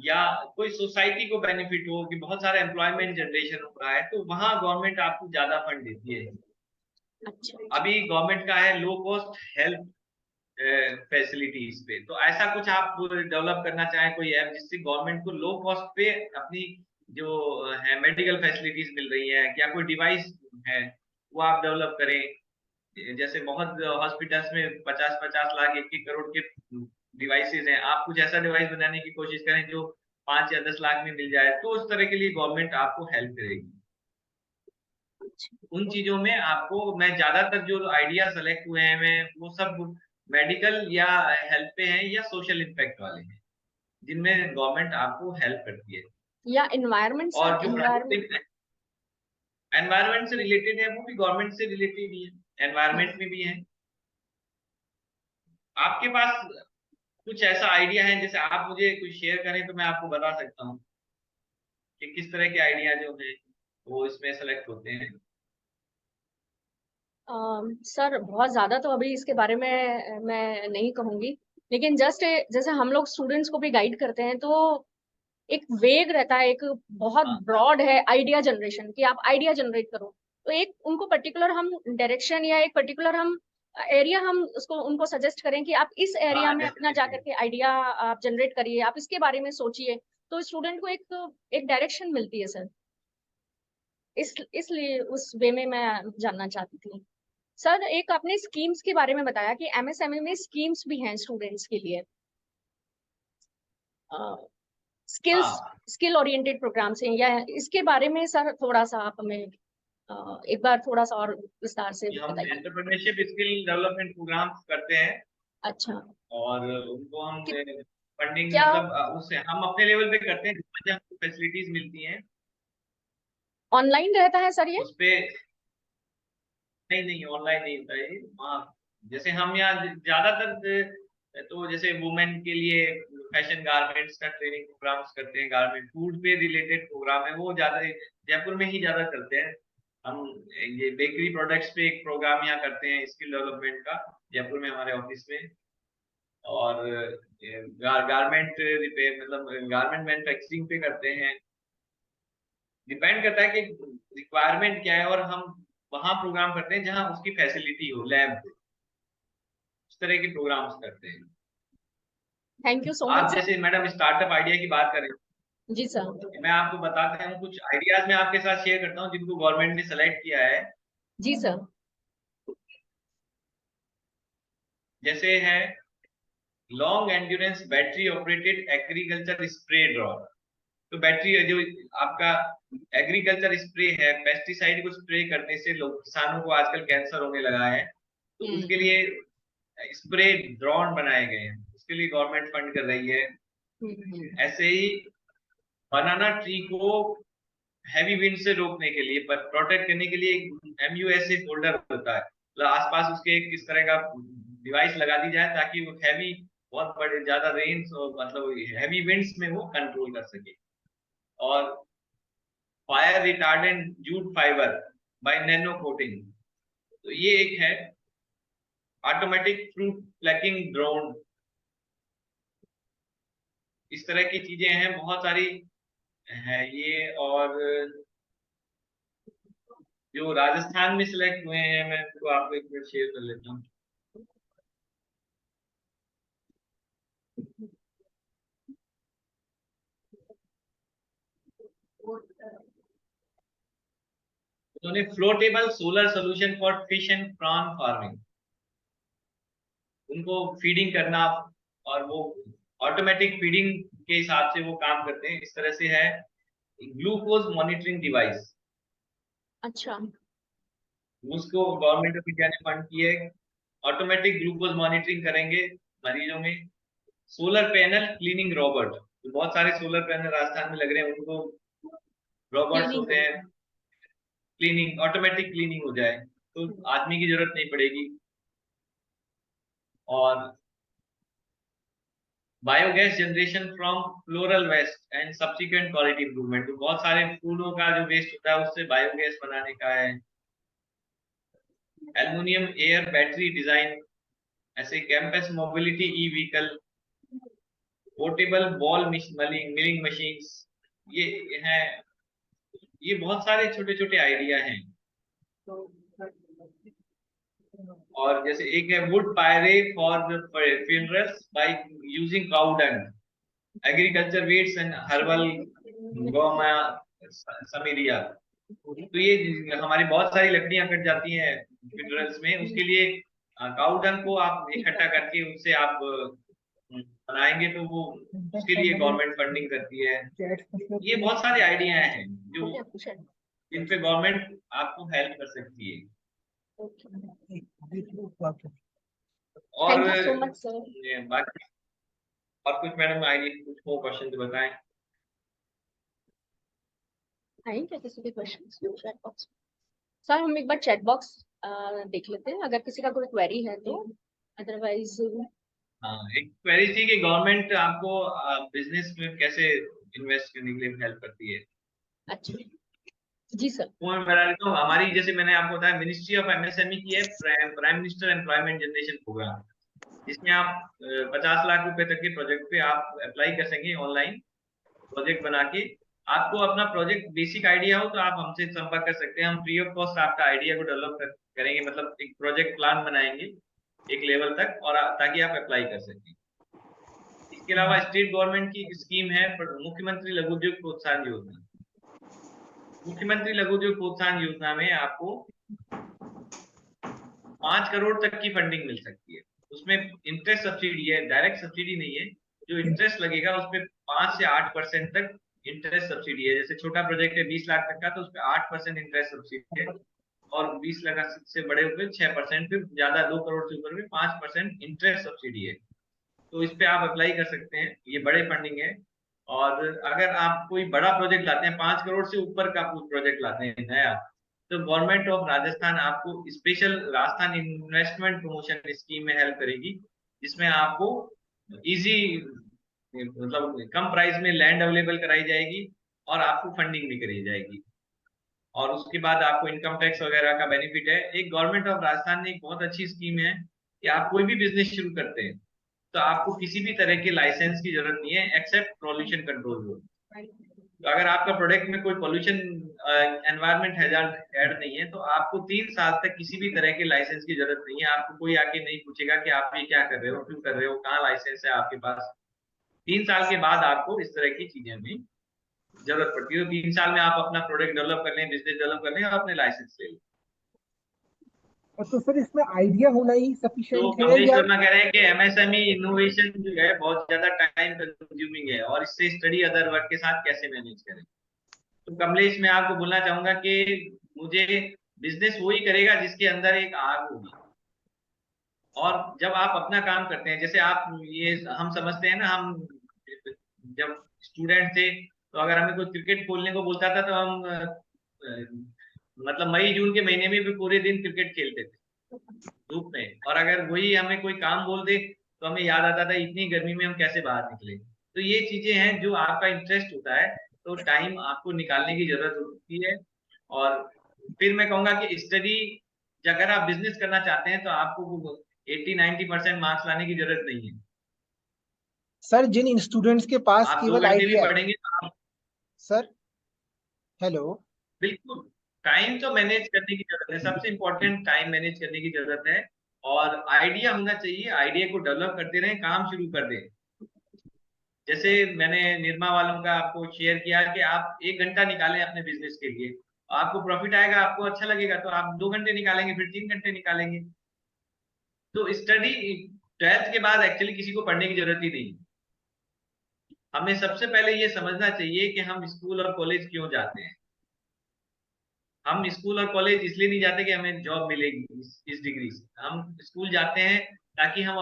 या कोई सोसाइटी को बेनिफिट हो कि बहुत सारा एम्प्लॉयमेंट जनरेशन हो रहा है, तो वहां गवर्नमेंट आपको ज्यादा फंड देती है। अच्छा। अभी गवर्नमेंट का है लो कॉस्ट हेल्थ फैसिलिटीज पे, तो ऐसा कुछ आप डेवलप करना चाहें, कोई ऐप जिससे गवर्नमेंट को लो कॉस्ट पे अपनी जो है मेडिकल फैसिलिटीज मिल रही है, क्या कोई डिवाइस है, वो आप डेवलप करें। जैसे बहुत हॉस्पिटल्स में 50-50 लाख 1-1 करोड़ के डिवाइसेज हैं, आप कुछ ऐसा डिवाइस बनाने की कोशिश करें जो 5 या 10 लाख में मिल जाए, तो उस तरह के लिए गवर्नमेंट आपको हेल्प करेगी। उन चीजों में आपको, मैं ज्यादातर जो आइडिया सेलेक्ट हुए हैं मैं वो सब मेडिकल या हेल्थ पे हैं या सोशल इम्पैक्ट वाले हैं, जिनमें गवर्नमेंट आपको हेल्प करती है। या एनवायरमेंट और सर, जो एनवायरमेंट एनवायरमेंट से रिलेटेड है वो भी गवर्नमेंट से रिलेटेड ही है, एनवायरमेंट में भी है। आपके पास कुछ ऐसा आइडिया है जैसे आप मुझे कुछ शेयर करें तो मैं आपको बता सकता हूँ कि किस तरह के आइडिया जो है वो इसमें सेलेक्ट होते हैं। सर बहुत ज्यादा तो अभी इसके बारे में मैं नहीं कहूंगी, लेकिन जस्ट जैसे हम लोग स्टूडेंट्स को भी गाइड करते हैं तो एक वेग रहता है, एक बहुत हाँ ब्रॉड है आइडिया जनरेशन, कि आप आइडिया जनरेट करो। तो एक उनको पर्टिकुलर हम डायरेक्शन या एक पर्टिकुलर हम एरिया हम उसको उनको सजेस्ट करें कि आप इस एरिया हाँ, में अपना जाकर डेफिनेटली। के आइडिया आप जनरेट करिए, आप इसके बारे में सोचिए, तो स्टूडेंट को एक डायरेक्शन मिलती है सर। इसलिए उस वे में मैं जानना चाहती थी। सर एक आपने स्कीम्स के बारे में बताया कि एमएसएमई में स्कीम्स भी हैं स्टूडेंट्स के लिए, स्किल्स हाँ, स्किल ओरिएंटेड प्रोग्राम्स हैं, या इसके बारे में सर थोड़ा सा आप हमें एक बार थोड़ा सा और विस्तार से कि हम बताइए। एंटरप्रेन्योरशिप स्किल डेवलपमेंट प्रोग्राम्स करते हैं अच्छा। और उनको हम कि, फंडिंग क्या मतलब उससे हम अपने लेवल पे करते हैं, जिसमें हमको फैसिलिटीज मिलती हैं ऑनलाइन रहता है सर ये? उस पे। नहीं नहीं, ऑनलाइन नहीं होता है वहाँ। जैसे हम यहाँ ज्यादातर तो जैसे वुमेन के लिए फैशन गारमेंट्स का ट्रेनिंग प्रोग्राम्स करते हैं, गारमेंट फूड पे रिलेटेड प्रोग्राम है वो ज्यादा जयपुर में ही ज्यादा करते हैं हम। ये बेकरी प्रोडक्ट्स पे एक प्रोग्राम यहाँ करते हैं स्किल डेवलपमेंट का, जयपुर में हमारे ऑफिस में। और गारमेंट रिपेयर मतलब गारमेंट मैन्युफैक्चरिंग पे करते हैं। डिपेंड करता है कि रिक्वायरमेंट क्या है, और हम वहां प्रोग्राम करते हैं जहां उसकी फैसिलिटी हो, लैब, इस तरह के प्रोग्राम्स करते हैं। थैंक यू सो मच आप सर। जैसे मैडम स्टार्टअप आइडिया की बात करें, जी सर। मैं आपको बताता हूँ कुछ आइडियाज मैं आपके साथ शेयर करता हूँ जिनको गवर्नमेंट ने सेलेक्ट किया है। जी सर। जैसे है long endurance battery operated agriculture spray drawn. तो बैटरी जो आपका एग्रीकल्चर स्प्रे है, पेस्टिसाइड को स्प्रे करने से लोग किसानों को आजकल कैंसर होने लगा है, तो उसके लिए स्प्रे ड्रोन बनाए गए हैं, उसके लिए गवर्नमेंट फंड कर रही है। ऐसे ही बनाना ट्री को हैवी विंड से रोकने के लिए, प्रोटेक्ट करने के लिए MUSA फोल्डर होता है, मतलब आसपास उसके किस तरह का डिवाइस लगा दी जाए ताकि वो हैवी, बहुत बड़े ज्यादा रेन्स और मतलब हैवी विंड्स में वो कंट्रोल कर सके। और fire retardant jute fibre by nano coating, तो ये एक है ऑटोमेटिक फ्रूट प्लकिंग ड्रोन। इस तरह की चीजें हैं, बहुत सारी है ये। और जो राजस्थान में सिलेक्ट हुए हैं मैं तो आपको एक मिनट शेयर कर लेता हूँ। उन्होंने floatable solar solution for fish and prawn farming, उनको फीडिंग करना, और वो ऑटोमेटिक फीडिंग के हिसाब से वो काम करते हैं, इस तरह से है। ग्लूकोज मॉनिटरिंग डिवाइस, अच्छा। उसको गवर्नमेंट ऑफ इंडिया ने फंड किए, ऑटोमेटिक ग्लूकोज मॉनिटरिंग करेंगे मरीजों में। सोलर पैनल क्लीनिंग रोबोट, तो बहुत सारे सोलर पैनल राजस्थान में लग रहे हैं, उनको रोबोट्स क्लीनिंग। होते हैं, क्लीनिंग ऑटोमेटिक क्लीनिंग हो जाए तो आदमी की जरूरत नहीं पड़ेगी। और biogas generation from floral waste and subsequent quality improvement, तो बहुत सारे फूलों का जो वेस्ट होता है उससे बायोगैस बनाने का है। एल्युमिनियम एयर बैटरी डिजाइन, ऐसे campus mobility e vehicle, portable ball milling machines, ये है। ये बहुत सारे छोटे छोटे आइडिया हैं। और जैसे एक है wood pyre for funerals by using cow dung, agriculture wastes and herbal गोमा समीरिया। तो ये हमारी बहुत सारी लकड़ियां कट जाती हैं फिनरल्स में, उसके लिए काउ डंग को आप इकट्ठा करके उससे आप बनाएंगे तो वो उसके लिए गवर्नमेंट फंडिंग करती है। ये बहुत सारे आइडिया हैं जो जिन पे गवर्नमेंट आपको हेल्प कर सकती है। और thank you so much sir. बाकी और कुछ मैडम आइडिया, कुछ और क्वेश्चन तो बताएं। क्या किसी के क्वेश्चंस चैट बॉक्स? सर हम एक बार चैट बॉक्स देख लेते हैं, अगर किसी का कोई क्वेरी है तो, अदरवाइज। हाँ, एक क्वेरी थी कि गवर्नमेंट आपको बिजनेस में कैसे इन्वेस्ट करने के लिए हेल्प करती है। अच्छा जी सर। तो मैं बता देता हूँ, हमारी जैसे मैंने आपको बताया मिनिस्ट्री ऑफ एमएसएमई की है prime minister employment generation programme, जिसमें आप 50 लाख रुपए तक के प्रोजेक्ट पे आप अप्लाई कर सकेंगे ऑनलाइन प्रोजेक्ट बना के। आपको अपना प्रोजेक्ट बेसिक आइडिया हो तो आप हमसे संपर्क कर सकते हैं, हम फ्री ऑफ कॉस्ट आपका आइडिया को डेवलप करेंगे, मतलब एक प्रोजेक्ट प्लान बनाएंगे एक लेवल तक, और ताकि आप अप्लाई कर सकें। इसके अलावा स्टेट गवर्नमेंट की स्कीम है मुख्यमंत्री लघु उद्योग प्रोत्साहन योजना। मुख्यमंत्री लघु उद्योग प्रोत्साहन योजना में आपको 5 करोड़ तक की फंडिंग मिल सकती है। उसमें इंटरेस्ट सब्सिडी है, डायरेक्ट सब्सिडी नहीं है। जो इंटरेस्ट लगेगा उसपे 5 से 8% तक इंटरेस्ट सब्सिडी है। जैसे छोटा प्रोजेक्ट है 20 लाख तक का, तो उसपे 8% इंटरेस्ट सब्सिडी है, और 20 लाख से बड़े हुए 6%, फिर ज्यादा 2 करोड़ से ऊपर में 5% इंटरेस्ट सब्सिडी है। तो इस पे आप अप्लाई कर सकते हैं, ये बड़े फंडिंग है। और अगर आप कोई बड़ा प्रोजेक्ट लाते हैं, 5 करोड़ से ऊपर का प्रोजेक्ट लाते हैं नया, तो गवर्नमेंट ऑफ राजस्थान आपको special Rajasthan investment promotion scheme में हेल्प करेगी, जिसमें आपको इजी मतलब कम प्राइस में लैंड अवेलेबल कराई जाएगी और आपको फंडिंग भी करी जाएगी। और उसके बाद आपको इनकम टैक्स वगैरह का बेनिफिट है। एक गवर्नमेंट ऑफ राजस्थान ने एक बहुत अच्छी स्कीम है कि आप कोई भी बिजनेस शुरू करते हैं तो आपको किसी भी तरह के लाइसेंस की जरूरत नहीं है एक्सेप्ट पॉल्यूशन कंट्रोल बोर्ड। तो अगर आपका प्रोडक्ट में कोई पॉल्यूशन एनवायरमेंट हैजार्ड ऐड नहीं है तो आपको 3 साल तक किसी भी तरह के लाइसेंस की जरूरत नहीं है। आपको कोई आके नहीं पूछेगा कि आप ये क्या कर रहे हो, क्यों कर रहे हो, कहाँ लाइसेंस है आपके पास। 3 साल के बाद आपको इस तरह की चीजें में जरूरत पड़ती है। तो 3 साल में आप अपना प्रोडक्ट डेवलप कर लें, बिजनेस डेवलप कर लें और अपने लाइसेंस ले लें। तो सर इसमें आइडिया होना ही तो सफिशिएंट है कमलेश या? वर्मा कह रहे हैं कि एमएसएमई इनोवेशन जो है बहुत ज्यादा टाइम कंज्यूमिंग है और इससे स्टडी अदर वर्क के साथ कैसे मैनेज करें। तो कमलेश मैं आपको बोलना चाहूंगा कि मुझे बिजनेस वही करेगा जिसके अंदर एक आग होगी। और जब आप अपना काम करते हैं, जैसे आप ये हम समझते हैं ना, हम जब स्टूडेंट थे तो अगर हमें कोई क्रिकेट खोलने को बोलता था तो हम मतलब मई जून के महीने में भी पूरे दिन क्रिकेट खेलते थे धूप में। और अगर वही हमें कोई काम बोल दे तो हमें याद आता था इतनी गर्मी में हम कैसे बाहर निकले। तो ये चीजें हैं जो आपका इंटरेस्ट होता है, तो टाइम आपको निकालने की जरूरत होती है। और फिर मैं कहूंगा कि स्टडी, अगर आप बिजनेस करना चाहते हैं तो आपको 80-90% मार्क्स लाने की जरूरत नहीं है। सर जिन स्टूडेंट्स के पास आप 2 केवल घंटे भी आइडिया है। पढ़ेंगे तो आप सर हेलो। बिल्कुल टाइम तो मैनेज करने की जरूरत है, सबसे इंपॉर्टेंट टाइम मैनेज करने की जरूरत है। और आइडिया होना चाहिए, आइडिया को डेवलप करते रहें, काम शुरू कर दें। जैसे मैंने निर्मा वालों का आपको शेयर किया कि आप 1 घंटा निकालें अपने बिजनेस के लिए, आपको प्रॉफिट आएगा, आपको अच्छा लगेगा तो आप 2 घंटे निकालेंगे, फिर 3 घंटे निकालेंगे। तो स्टडी 12th के बाद एक्चुअली किसी को पढ़ने की जरूरत ही नहीं। हमें सबसे पहले ये समझना चाहिए कि हम स्कूल और कॉलेज क्यों जाते हैं। हम स्कूल और कॉलेज इसलिए नहीं जाते कि हमें जॉब मिलेगी इस डिग्री से। हम स्कूल जाते हैं ताकि हम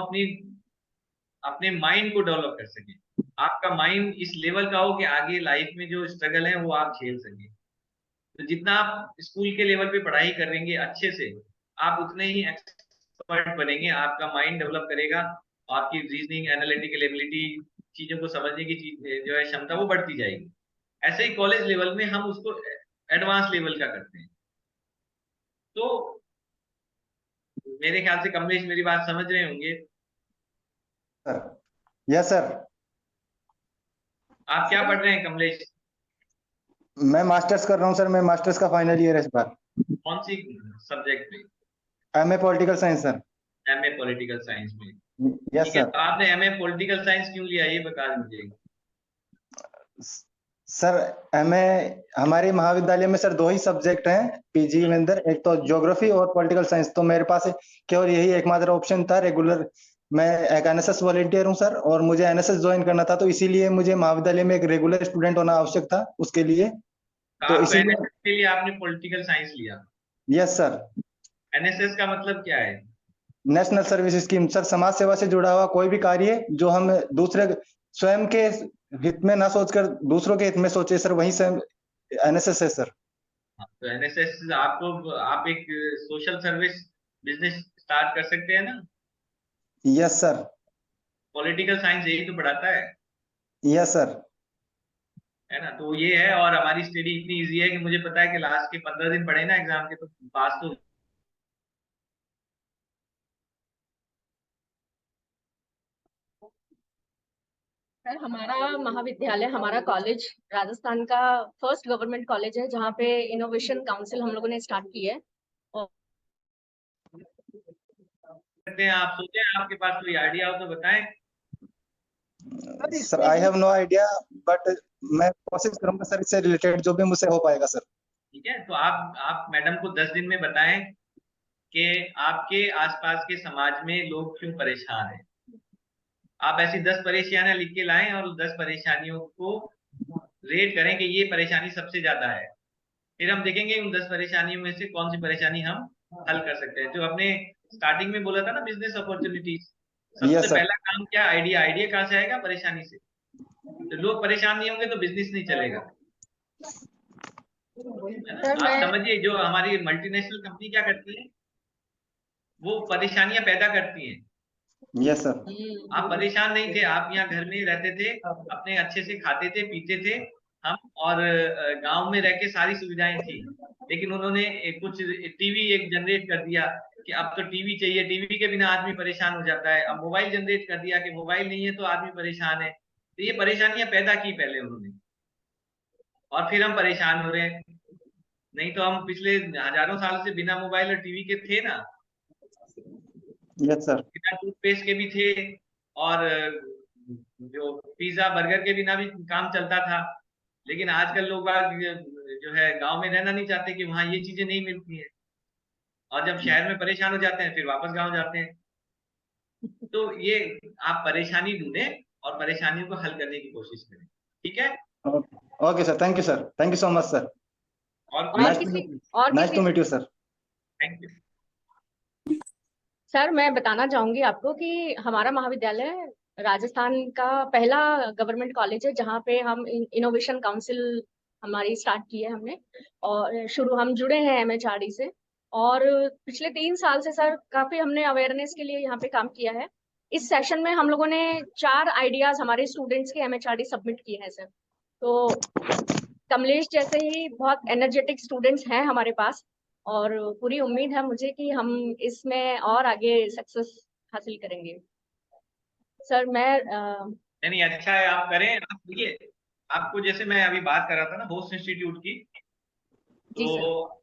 अपने माइंड को डेवलप कर सकें। आपका माइंड इस लेवल का हो कि आगे लाइफ में जो स्ट्रगल है वो आप झेल सकें। तो जितना आप स्कूल के लेवल पे पढ़ाई करेंगे अच्छे से, आप उतने ही एक्सपर्ट बनेंगे, आपका माइंड डेवलप करेगा, आपकी रीजनिंग एनालिटिकल एबिलिटी, चीजों को समझने की चीज जो है क्षमता वो बढ़ती जाएगी। ऐसे ही कॉलेज लेवल में हम उसको एडवांस लेवल का करते हैं। तो मेरे ख्याल से कमलेश मेरी बात समझ रहे होंगे। Sir yes sir. आप क्या पढ़ रहे हैं कमलेश? मैं मास्टर्स कर रहा हूँ सर, मैं मास्टर्स का फाइनल ईयर है इस बार। कौन सी सब्जेक्ट में? MA political science sir. MA political science में? यस ठीक है, सर। तो आपने एमए पॉलिटिकल साइंस क्यों लिया ये बता दीजिए। सर एमए हमारे महाविद्यालय में सर 2 ही सब्जेक्ट हैं पीजी में अंदर, एक तो ज्योग्राफी और पॉलिटिकल साइंस। तो मेरे पास केवल यही एकमात्र ऑप्शन था रेगुलर मैं एक एनएसएस वॉलेंटियर हूँ सर, और मुझे एनएसएस ज्वाइन करना था, तो इसीलिए मुझे महाविद्यालय में एक रेगुलर स्टूडेंट होना आवश्यक था उसके लिए। तो आपको इसीलिए एनएसएस के लिए आपने पॉलिटिकल साइंस लिया? Yes sir. एनएसएस का मतलब क्या है? नेशनल सर्विस स्कीम सर, समाज सेवा से जुड़ा हुआ कोई भी कार्य जो हम दूसरे स्वयं के हित में ना सोचकर दूसरों के हित में सोचे सर, वही से एनएसएस है सर। हाँ, तो एनएसएस आपको, आप एक सोशल सर्विस बिजनेस स्टार्ट कर सकते हैं ना? Yes sir. पॉलिटिकल साइंस यही तो पढ़ाता यस सर। है ना? तो ये है, और हमारी स्टडी इतनी इजी है कि मुझे पता है कि लास्ट के 15 दिन पढ़े ना एग्जाम के, तो पास तो सर हमारा महाविद्यालय, हमारा कॉलेज राजस्थान का फर्स्ट गवर्नमेंट कॉलेज है जहाँ पे इनोवेशन काउंसिल हम लोगों ने स्टार्ट की है। और करते हैं। आप सोचे आपके पास कोई आइडिया हो तो बताएं। Sir I have no idea, but मैं कोशिश करूंगा सर, इससे रिलेटेड जो भी मुझसे हो पाएगा सर। ठीक है, तो आप मैडम को 10 दिन में बताएं कि आपके आसपास के समाज में लोग क्यों परेशान हैं। आप ऐसी 10 परेशानियां लिख के लाएं और 10 परेशानियों को रेट करें कि ये परेशानी सबसे ज्यादा है। फिर हम देखेंगे उन 10 परेशानियों में से कौन सी परेशानी हम हल कर सकते हैं। जो आपने स्टार्टिंग में बोला था ना, बिजनेस अपॉर्चुनिटीज, यस सबसे सर। पहला काम क्या? आइडिया। आइडिया कहाँ से आएगा? परेशानी से। तो लोग परेशान नहीं होंगे तो बिजनेस नहीं चलेगा, है ना? सर आप मैं समझिए, जो हमारी मल्टीनेशनल कंपनी क्या करती है, वो परेशानियां पैदा करती हैं। Yes sir. आप परेशान नहीं थे, आप यहाँ घर में रहते थे, अपने अच्छे से खाते थे पीते थे हम, और गांव में रह के सारी सुविधाएं थी। लेकिन उन्होंने कुछ टीवी एक जनरेट कर दिया कि अब तो टीवी चाहिए, टीवी के बिना आदमी परेशान हो जाता है। अब मोबाइल जनरेट कर दिया कि मोबाइल नहीं है तो आदमी परेशान है। तो ये परेशानियां पैदा की पहले उन्होंने, और फिर हम परेशान हो रहे हैं। नहीं तो हम पिछले हजारों साल से बिना मोबाइल और टीवी के थे ना, यस सर। बिना टूथपेस्ट के भी थे, और जो पिज्जा बर्गर के बिना भी काम चलता था। लेकिन आजकल लोग जो है गांव में रहना नहीं चाहते कि वहां ये चीजें नहीं मिलती हैं, और जब शहर में परेशान हो जाते हैं फिर वापस गांव जाते हैं। तो ये, आप परेशानी ढूंढें और परेशानियों को हल करने की कोशिश करें। ठीक है? Okay sir, thank you sir, thank you so much sir. और और नाइस किसी nice to meet you sir. Thank you. Sir मैं बताना चाहूंगी आपको कि हमारा महाविद्यालय राजस्थान का पहला गवर्नमेंट कॉलेज है जहाँ पे हम इनोवेशन काउंसिल हमारी स्टार्ट की है हमने। और हम जुड़े हैं एमएचआरडी से। और पिछले 3 साल से सर काफी हमने अवेयरनेस के लिए यहाँ पे काम किया है। इस सेशन में हम लोगों ने 4 आइडियाज हमारे स्टूडेंट्स के एमएचआरडी सबमिट किए हैं सर। तो कमलेश जैसे ही बहुत एनर्जेटिक स्टूडेंट्स हैं हमारे पास, और पूरी उम्मीद है मुझे कि हम इसमें और आगे सक्सेस हासिल करेंगे। सर मैं नहीं, अच्छा है, आप करें। आप देखिए, आपको जैसे मैं अभी बात कर रहा था ना होस्ट इंस्टीट्यूट की, जी तो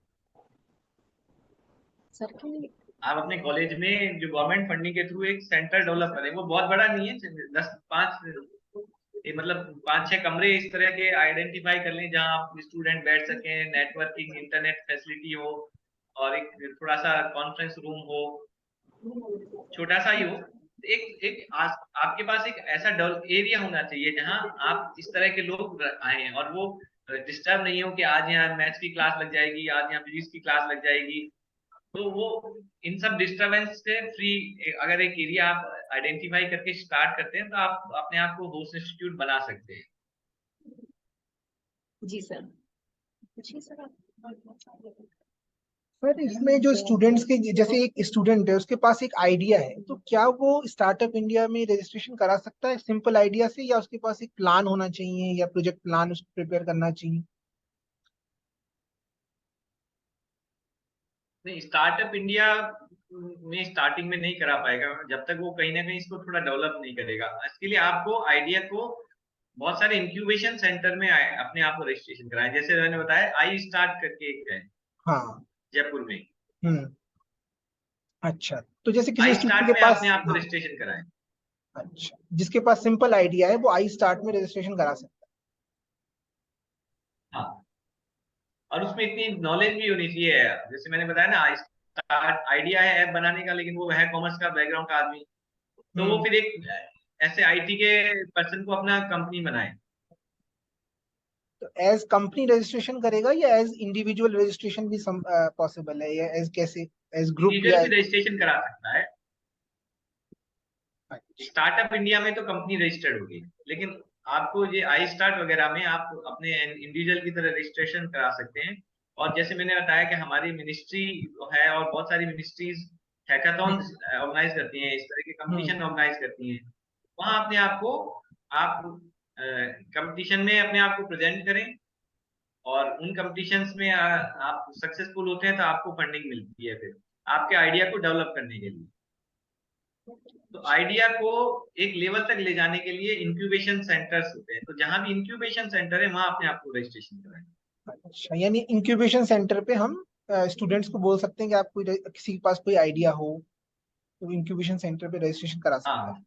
सर की आप अपने कॉलेज में जो गवर्नमेंट फंडिंग के थ्रू एक सेंटर डेवलप करें। वो बहुत बड़ा नहीं है, 5-6 कमरे इस तरह के आइडेंटिफाई कर लें जहां आप स्टूडेंट बैठ सकें, नेटवर्किंग इंटरनेट फैसिलिटी हो, और एक थोड़ा सा कॉन्फ्रेंस रूम हो, छोटा सा ही हो। आपके पास एक ऐसा एरिया होना चाहिए जहां आप इस तरह के लोग आए हैं, और वो डिस्टर्ब नहीं हो कि आज यहाँ मैथ्स की क्लास लग जाएगी, आज यहाँ फिजिक्स की क्लास लग जाएगी। तो वो इन सब डिस्टरबेंस से फ्री अगर एक एरिया आप आइडेंटिफाई करके स्टार्ट करते हैं, तो आप अपने आप को होस्ट इंस्टीट्यूट बना सकते हैं। जी सर। जी सर सर इसमें जो स्टूडेंट्स के, जैसे एक स्टूडेंट है उसके पास एक आइडिया है, तो क्या वो स्टार्टअप इंडिया में रजिस्ट्रेशन करा सकता है सिंपल आइडिया से, या उसके पास एक प्लान होना चाहिए या प्रोजेक्ट प्लान उसको प्रिपेयर करना चाहिए? नहीं, स्टार्टअप इंडिया में स्टार्टिंग में नहीं करा पाएगा जब तक वो कहीं ना कहीं इसको थोड़ा डेवलप नहीं करेगा। इसके लिए आपको आइडिया को बहुत सारे इंक्यूबेशन सेंटर में अपने आप को रजिस्ट्रेशन कराएं। जैसे मैंने बताया, आई स्टार्ट करके एक है हाँ। जयपुर में। हम्म। अच्छा, तो जैसे किसी आई स्टूडेंट के स्टार्ट में पास, अपने आप को हाँ, रजिस्ट्रेशन कराएं। अच्छा, जिसके पास सिंपल आइडिया है वो आई स्टार्ट में रजिस्ट्रेशन करा सकता हाँ, और उसमें इतनी नॉलेज भी होनी चाहिए। जैसे मैंने बताया ना, आई स्टार्ट आइडिया है ऐप बनाने का, लेकिन वो है कॉमर्स का बैकग्राउंड का आदमी, तो वो फिर एक ऐसे आईटी के पर्सन को अपना कंपनी बनाए। तो एज कंपनी रजिस्ट्रेशन करेगा या एज इंडिविजुअल रजिस्ट्रेशन भी पॉसिबल है, या एज कैसे, एज ग्रुप या इंडिविजुअल भी रजिस्ट्रेशन करा सकता है। अच्छा। स्टार्टअप इंडिया में तो कंपनी रजिस्टर्ड होगी, लेकिन आपको ये आई स्टार्ट वगैरह में आप अपने इंडिविजुअल की तरह रजिस्ट्रेशन करा सकते हैं। और जैसे मैंने बताया कि हमारी मिनिस्ट्री है और बहुत सारी मिनिस्ट्रीज हैकाथॉन ऑर्गेनाइज करती हैं, इस तरह के कंपटीशन ऑर्गेनाइज करती हैं। वहां अपने आप को आप कंपटीशन में अपने आप को प्रेजेंट करें, और उन कंपटीशंस में आप सक्सेसफुल होते हैं तो आपको फंडिंग मिलती है फिर आपके आइडिया को डेवलप करने के लिए। तो आइडिया को एक लेवल तक ले जाने के लिए इंक्यूबेशन सेंटर्स होते हैं, तो जहां भी इंक्यूबेशन सेंटर है वहां अपने आप को रजिस्ट्रेशन कराएं। अच्छा, यानी इंक्यूबेशन सेंटर पे हम स्टूडेंट्स को बोल सकते हैं कि आप कोई किसी के पास कोई आइडिया हो तो इंक्यूबेशन सेंटर पे रजिस्ट्रेशन करा सकते हाँ हैं।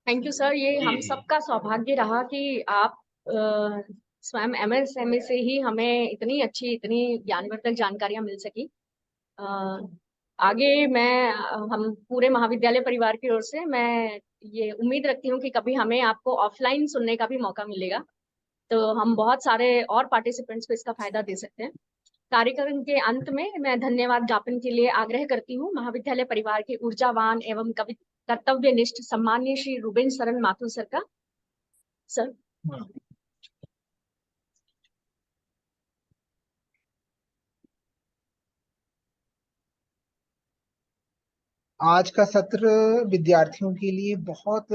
थैंक यू सर, ये जी हम जी सबका सौभाग्य रहा कि आप स्वयं एमएसएमई से ही हमें इतनी अच्छी, इतनी ज्ञानवर्धक जानकारियां मिल सकी। अ, आगे मैं हम पूरे महाविद्यालय परिवार की ओर से मैं ये उम्मीद रखती हूँ कि कभी हमें आपको ऑफलाइन सुनने का भी मौका मिलेगा, तो हम बहुत सारे और पार्टिसिपेंट्स को इसका फायदा दे सकते हैं। कार्यक्रम के अंत में मैं धन्यवाद ज्ञापन के लिए आग्रह करती हूँ महाविद्यालय परिवार के ऊर्जावान एवं कर्तव्यनिष्ठ सम्माननीय श्री रुबेन सरन माथुर सर का। सर। आज का सत्र विद्यार्थियों के लिए बहुत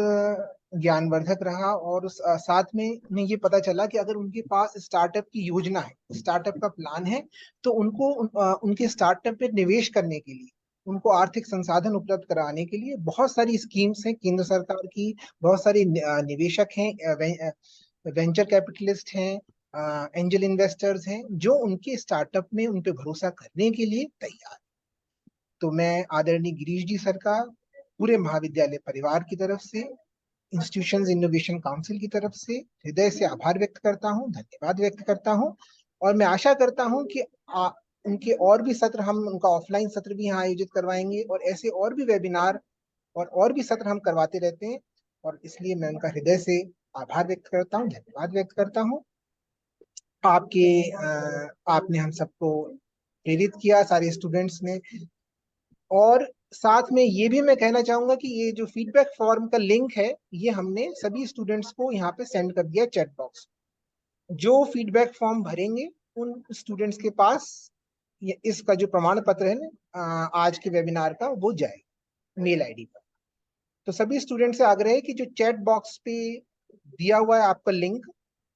ज्ञानवर्धक रहा, और साथ में हमें ये पता चला कि अगर उनके पास स्टार्टअप की योजना है, स्टार्टअप का प्लान है, तो उनको उनके स्टार्टअप पे निवेश करने के लिए, उनको आर्थिक संसाधन उपलब्ध कराने के लिए बहुत सारी स्कीम्स हैं केंद्र सरकार की। बहुत सारे निवेशक हैं, वेंचर कैपिटलिस्ट हैं, एंजल इन्वेस्टर्स हैं, जो उनके स्टार्टअप में उन पे भरोसा करने के लिए तैयार। तो मैं आदरणीय गिरीश जी सर का पूरे महाविद्यालय परिवार की तरफ से, इंस्टीट्यूशंस इनोवेशन काउंसिल की तरफ से हृदय से आभार व्यक्त करता हूँ, धन्यवाद व्यक्त करता हूँ। और मैं आशा करता हूँ कि उनके और भी सत्र, हम उनका ऑफलाइन सत्र भी यहाँ आयोजित करवाएंगे, और ऐसे और भी वेबिनार और भी सत्र हम करवाते रहते हैं। और इसलिए मैं उनका हृदय से आभार व्यक्त करता हूँ, धन्यवाद व्यक्त करता हूँ। आपने हम सबको प्रेरित किया, सारे स्टूडेंट्स ने। और साथ में ये भी मैं कहना चाहूंगा कि ये जो फीडबैक फॉर्म का लिंक है, ये हमने सभी स्टूडेंट्स को यहाँ पे सेंड कर दिया चैट बॉक्स। जो फीडबैक फॉर्म भरेंगे उन स्टूडेंट्स के पास ये इसका जो प्रमाण पत्र है ना, आज के वेबिनार का, वो जाएगा मेल आईडी पर। तो सभी स्टूडेंट से आग्रह है कि जो चैट बॉक्स पे दिया हुआ है आपका लिंक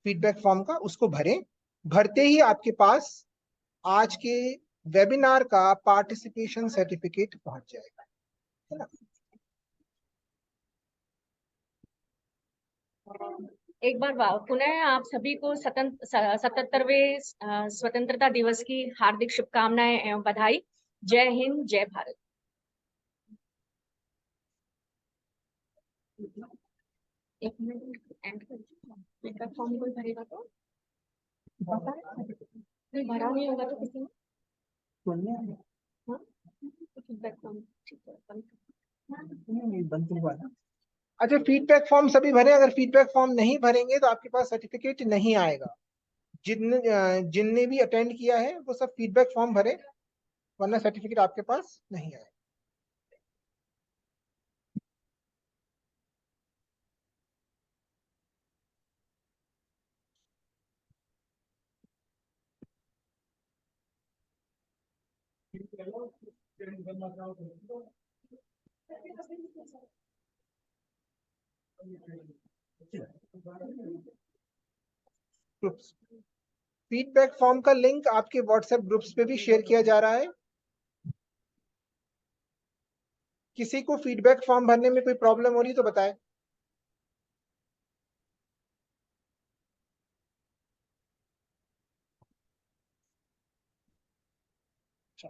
फीडबैक फॉर्म का, उसको भरें। भरते ही आपके पास आज के वेबिनार का पार्टिसिपेशन सर्टिफिकेट पहुंच जाएगा, है ना। एक बार पुनः आप सभी को 77वें स्वतंत्रता दिवस की हार्दिक शुभकामनाएं एवं बधाई। जय हिंद, जय भारत। एक मिनट एंड कर फॉर्म कोई भरेगा तो कोई भरा नहीं होगा तो किसी ने फीडबैक फॉर्म ठीक है बंद हुआ ना। अच्छा, फीडबैक फॉर्म सभी भरे। अगर फीडबैक फॉर्म नहीं भरेंगे तो आपके पास सर्टिफिकेट नहीं आएगा। जिनने भी अटेंड किया है वो सब फीडबैक फॉर्म भरे, वरना सर्टिफिकेट आपके पास नहीं आएगा। ग्रुप्स, फीडबैक फॉर्म का लिंक आपके व्हाट्सएप ग्रुप्स पे भी शेयर किया जा रहा है। किसी को फीडबैक फॉर्म भरने में कोई प्रॉब्लम हो रही तो बताएं। अच्छा,